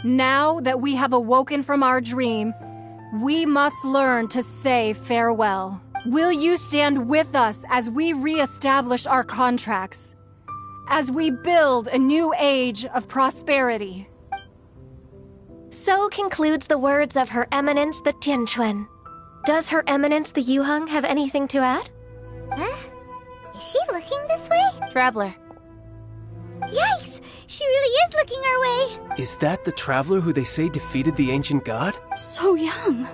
Now that we have awoken from our dream, we must learn to say farewell. Will you stand with us as we re-establish our contracts? As we build a new age of prosperity? So concludes the words of Her Eminence the Tianquan. Does Her Eminence the Yuheng have anything to add? Huh? Is she looking this way? Traveler. Yikes! She really is looking our way! Is that the traveler who they say defeated the ancient god? So young.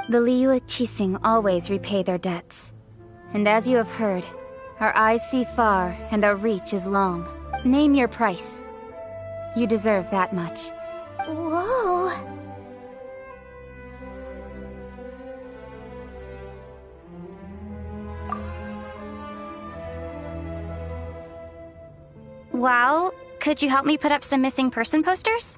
The Liyue Qixing always repay their debts. And as you have heard, our eyes see far and our reach is long. Name your price. You deserve that much. Whoa. Well, could you help me put up some missing person posters?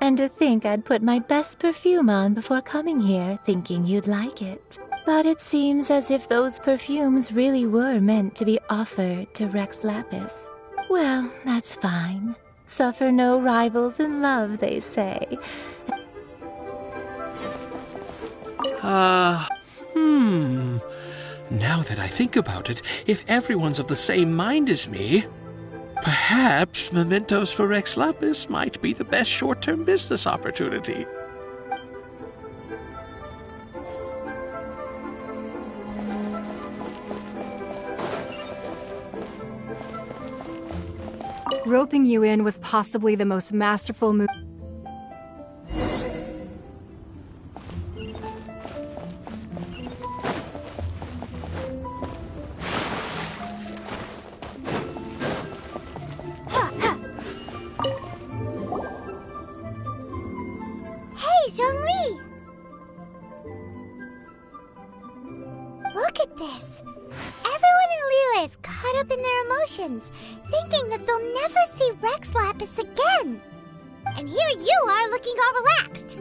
And to think I'd put my best perfume on before coming here, thinking you'd like it. But it seems as if those perfumes really were meant to be offered to Rex Lapis. Well, that's fine. Suffer no rivals in love, they say. Now that I think about it, if everyone's of the same mind as me, perhaps mementos for Rex Lapis might be the best short-term business opportunity. Roping you in was possibly the most masterful move. Hey, Zhongli! Look at this! Everyone in Liyue is caught up in their emotions, thinking that they'll never see Rex Lapis again. And here you are looking all relaxed.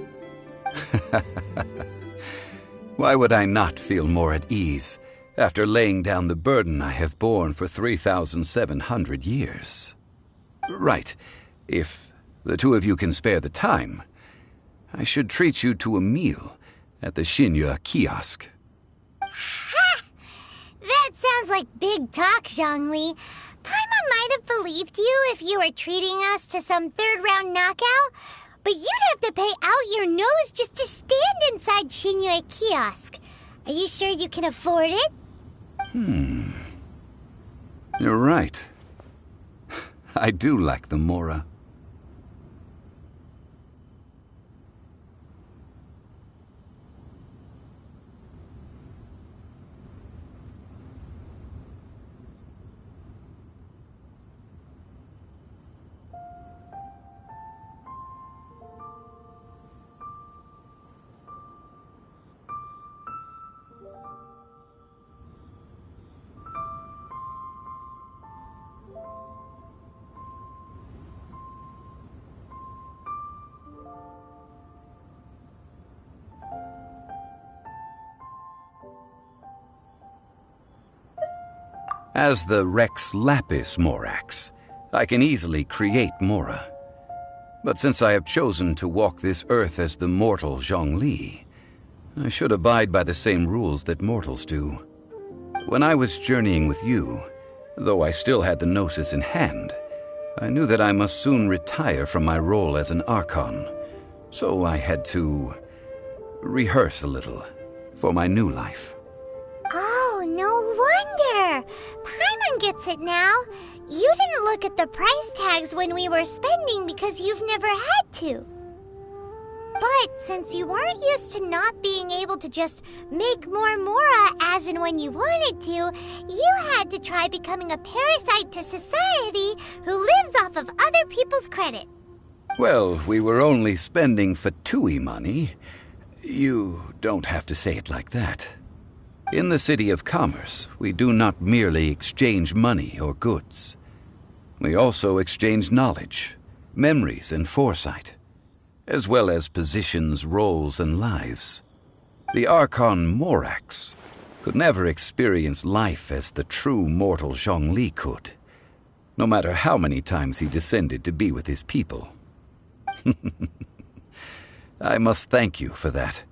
Why would I not feel more at ease after laying down the burden I have borne for 3,700 years? Right, if the two of you can spare the time, I should treat you to a meal at the Xinyue kiosk. Ha! That sounds like big talk, Zhongli. Paimon might have believed you if you were treating us to some third-round knockout, but you'd have to pay out your nose just to stand inside Xinyue kiosk. Are you sure you can afford it? You're right. I do like the Mora. As the Rex Lapis Morax, I can easily create Mora. But since I have chosen to walk this earth as the mortal Zhongli, I should abide by the same rules that mortals do. When I was journeying with you, though I still had the Gnosis in hand, I knew that I must soon retire from my role as an Archon, so I had to rehearse a little for my new life. Oh, no wonder! Paimon gets it now. You didn't look at the price tags when we were spending because you've never had to. But since you weren't used to not being able to just make more Mora as and when you wanted to, you had to try becoming a parasite to society who lives off of other people's credit. Well, we were only spending Fatui money. You don't have to say it like that. In the City of Commerce, we do not merely exchange money or goods. We also exchange knowledge, memories, and foresight, as well as positions, roles, and lives. The Archon Morax could never experience life as the true mortal Zhongli could, no matter how many times he descended to be with his people. I must thank you for that.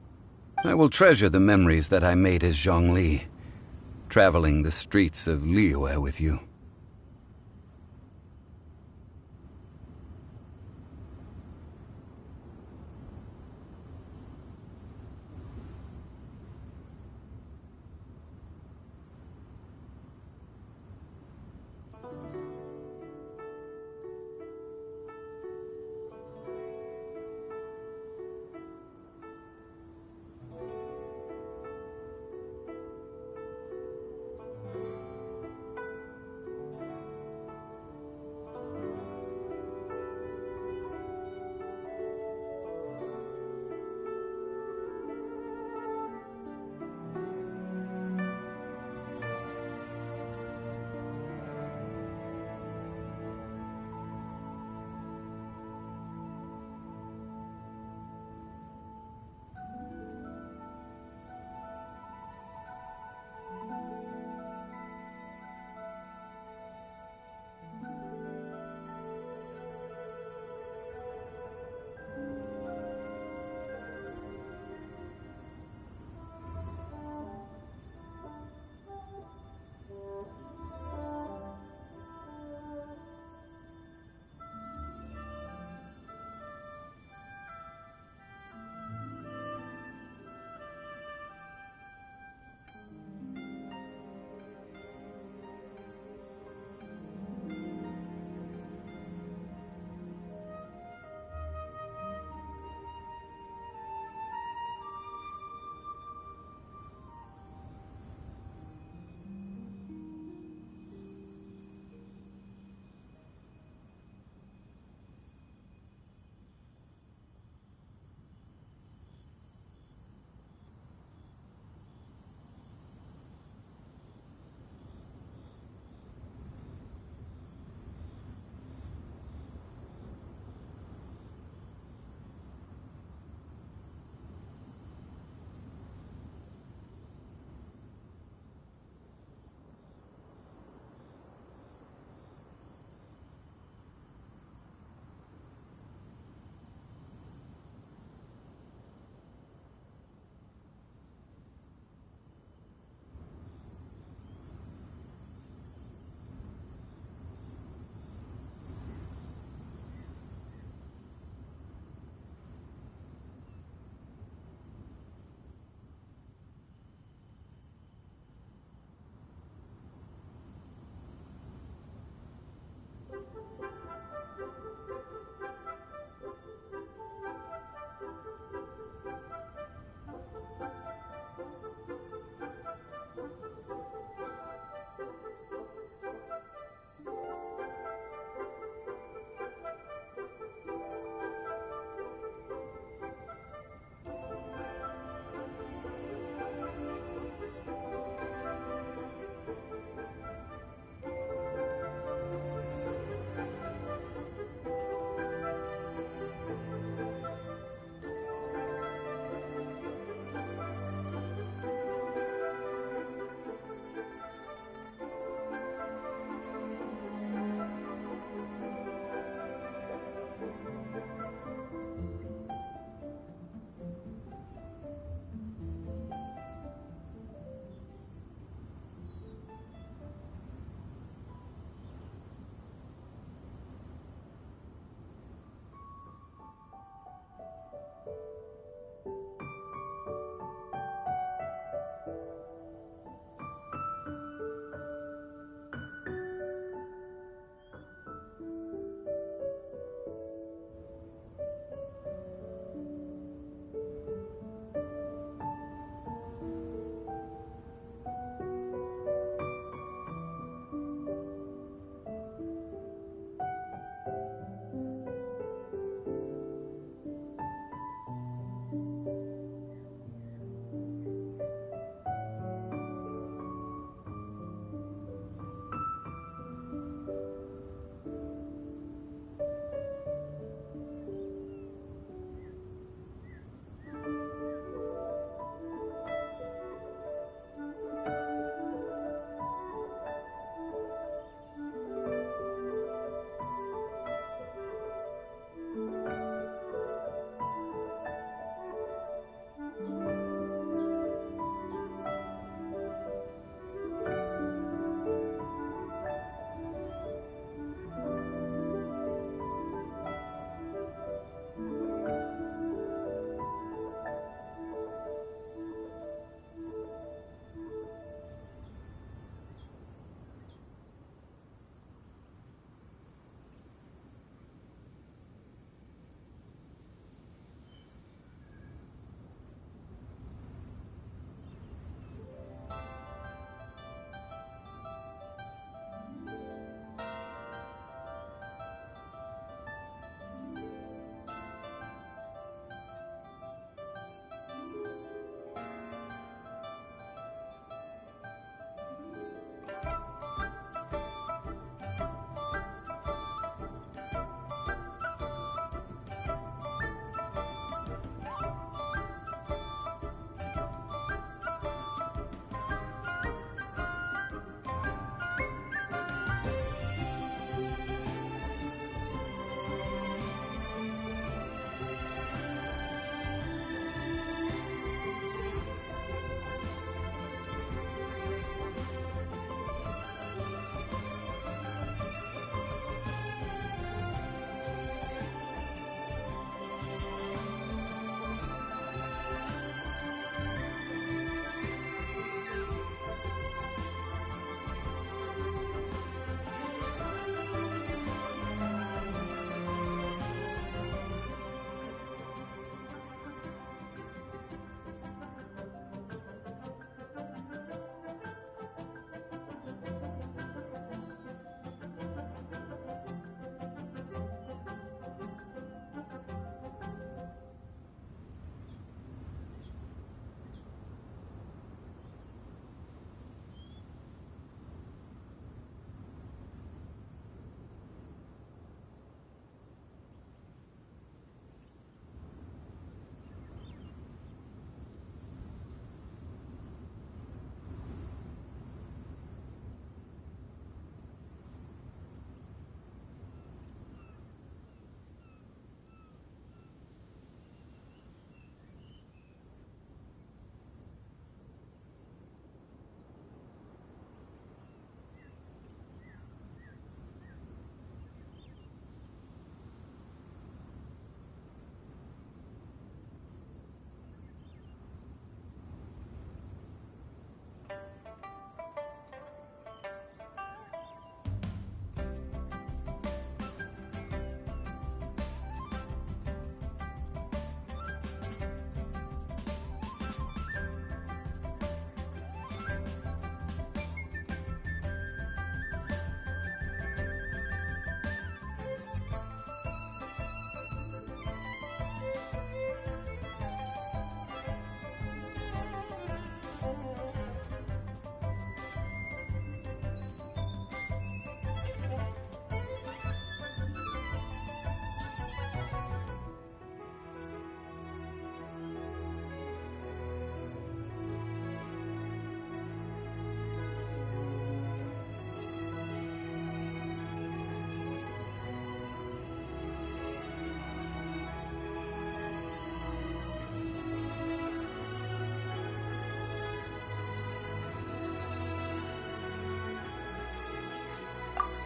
I will treasure the memories that I made as Zhongli, traveling the streets of Liyue with you.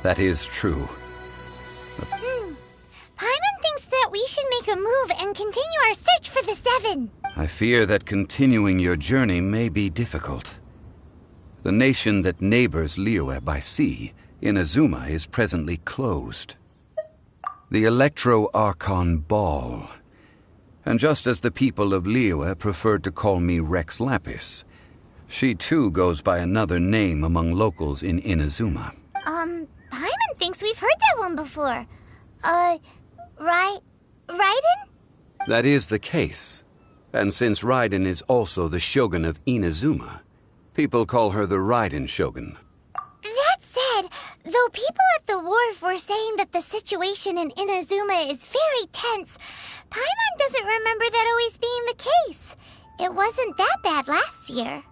That is true. Paimon thinks that we should make a move and continue our search for the Seven. I fear that continuing your journey may be difficult. The nation that neighbors Liyue by sea, Inazuma, is presently closed. The Electro-Archon Ball. And just as the people of Liyue preferred to call me Rex Lapis, she too goes by another name among locals in Inazuma. Paimon thinks we've heard that one before. Raiden? That is the case. And since Raiden is also the Shogun of Inazuma, people call her the Raiden Shogun. That said, though people at the wharf were saying that the situation in Inazuma is very tense, Paimon doesn't remember that always being the case. It wasn't that bad last year.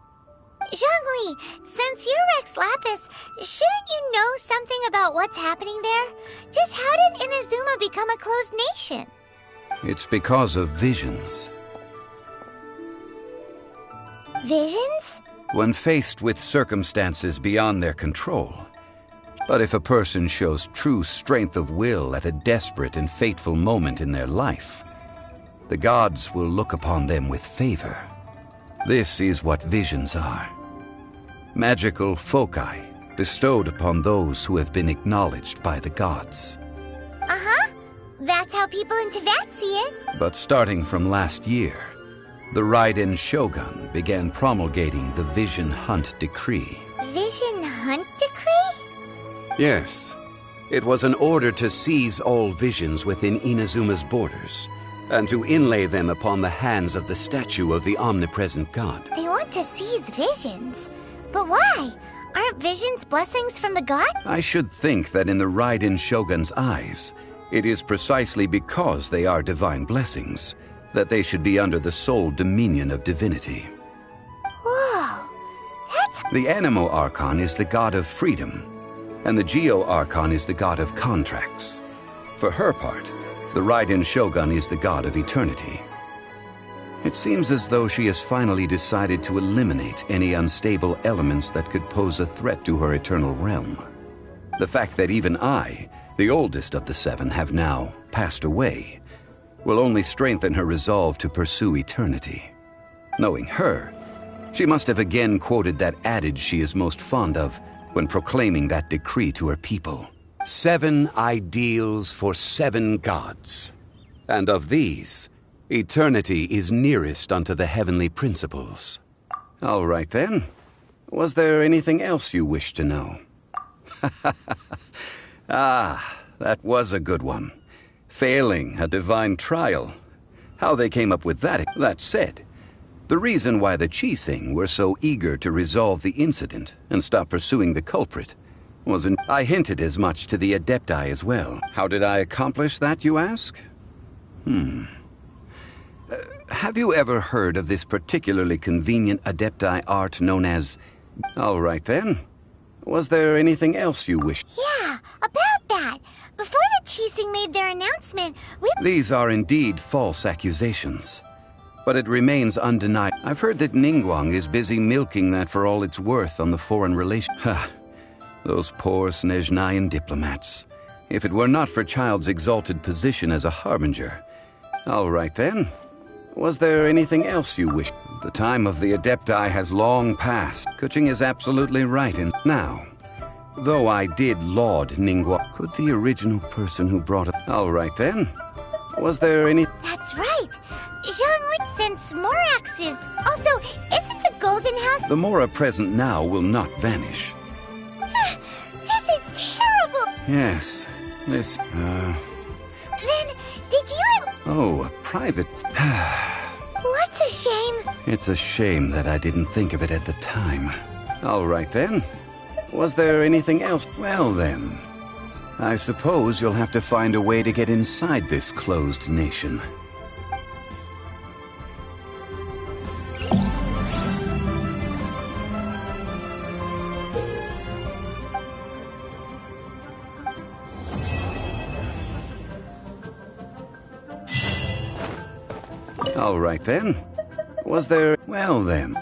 Zhongli, since you're Rex Lapis, shouldn't you know something about what's happening there? Just how did Inazuma become a closed nation? It's because of visions. Visions? When faced with circumstances beyond their control. But if a person shows true strength of will at a desperate and fateful moment in their life, the gods will look upon them with favor. This is what visions are. Magical foci bestowed upon those who have been acknowledged by the gods. Uh-huh. That's how people in Teyvat see it. But starting from last year, the Raiden Shogun began promulgating the Vision Hunt Decree. Vision Hunt Decree? Yes. It was an order to seize all visions within Inazuma's borders, and to inlay them upon the hands of the statue of the omnipresent god. They want to seize visions. But why? Aren't visions blessings from the god? I should think that in the Raiden Shogun's eyes, it is precisely because they are divine blessings that they should be under the sole dominion of divinity. Whoa, that's... The Animo Archon is the god of freedom, and the Geo Archon is the god of contracts. For her part, the Raiden Shogun is the god of eternity. It seems as though she has finally decided to eliminate any unstable elements that could pose a threat to her eternal realm. The fact that even I, the oldest of the seven, have now passed away, will only strengthen her resolve to pursue eternity. Knowing her, she must have again quoted that adage she is most fond of when proclaiming that decree to her people. 7 ideals for 7 gods. And of these, eternity is nearest unto the heavenly principles. All right then. Was there anything else you wished to know? Ah, that was a good one. Failing a divine trial. How they came up with that. That said, the reason why the Qixing were so eager to resolve the incident and stop pursuing the culprit wasn't... I hinted as much to the Adepti as well. How did I accomplish that, you ask? Have you ever heard of this particularly convenient Adepti art known as... All right then. Was there anything else you wished? Yeah, about that. Before the Qixing made their announcement, These are indeed false accusations. But it remains undenied. I've heard that Ningguang is busy milking that for all it's worth on the foreign relations. Ha! Those poor Snezhnayan diplomats. If it were not for Child's exalted position as a harbinger. All right then. Was there anything else you wished? The time of the Adepti has long passed. Kuching is absolutely right in now. Though I did laud Ningguang, could the original person who brought it... All right then. Was there any... That's right. Zhongli, since Morax is... Also, isn't the Golden House... The Mora present now will not vanish. This is terrible. Yes. This, Then, did you... Oh, a private... What's a shame? It's a shame that I didn't think of it at the time. All right then. Was there anything else? Well then, I suppose you'll have to find a way to get inside this closed nation. All right then. Was there... Well then...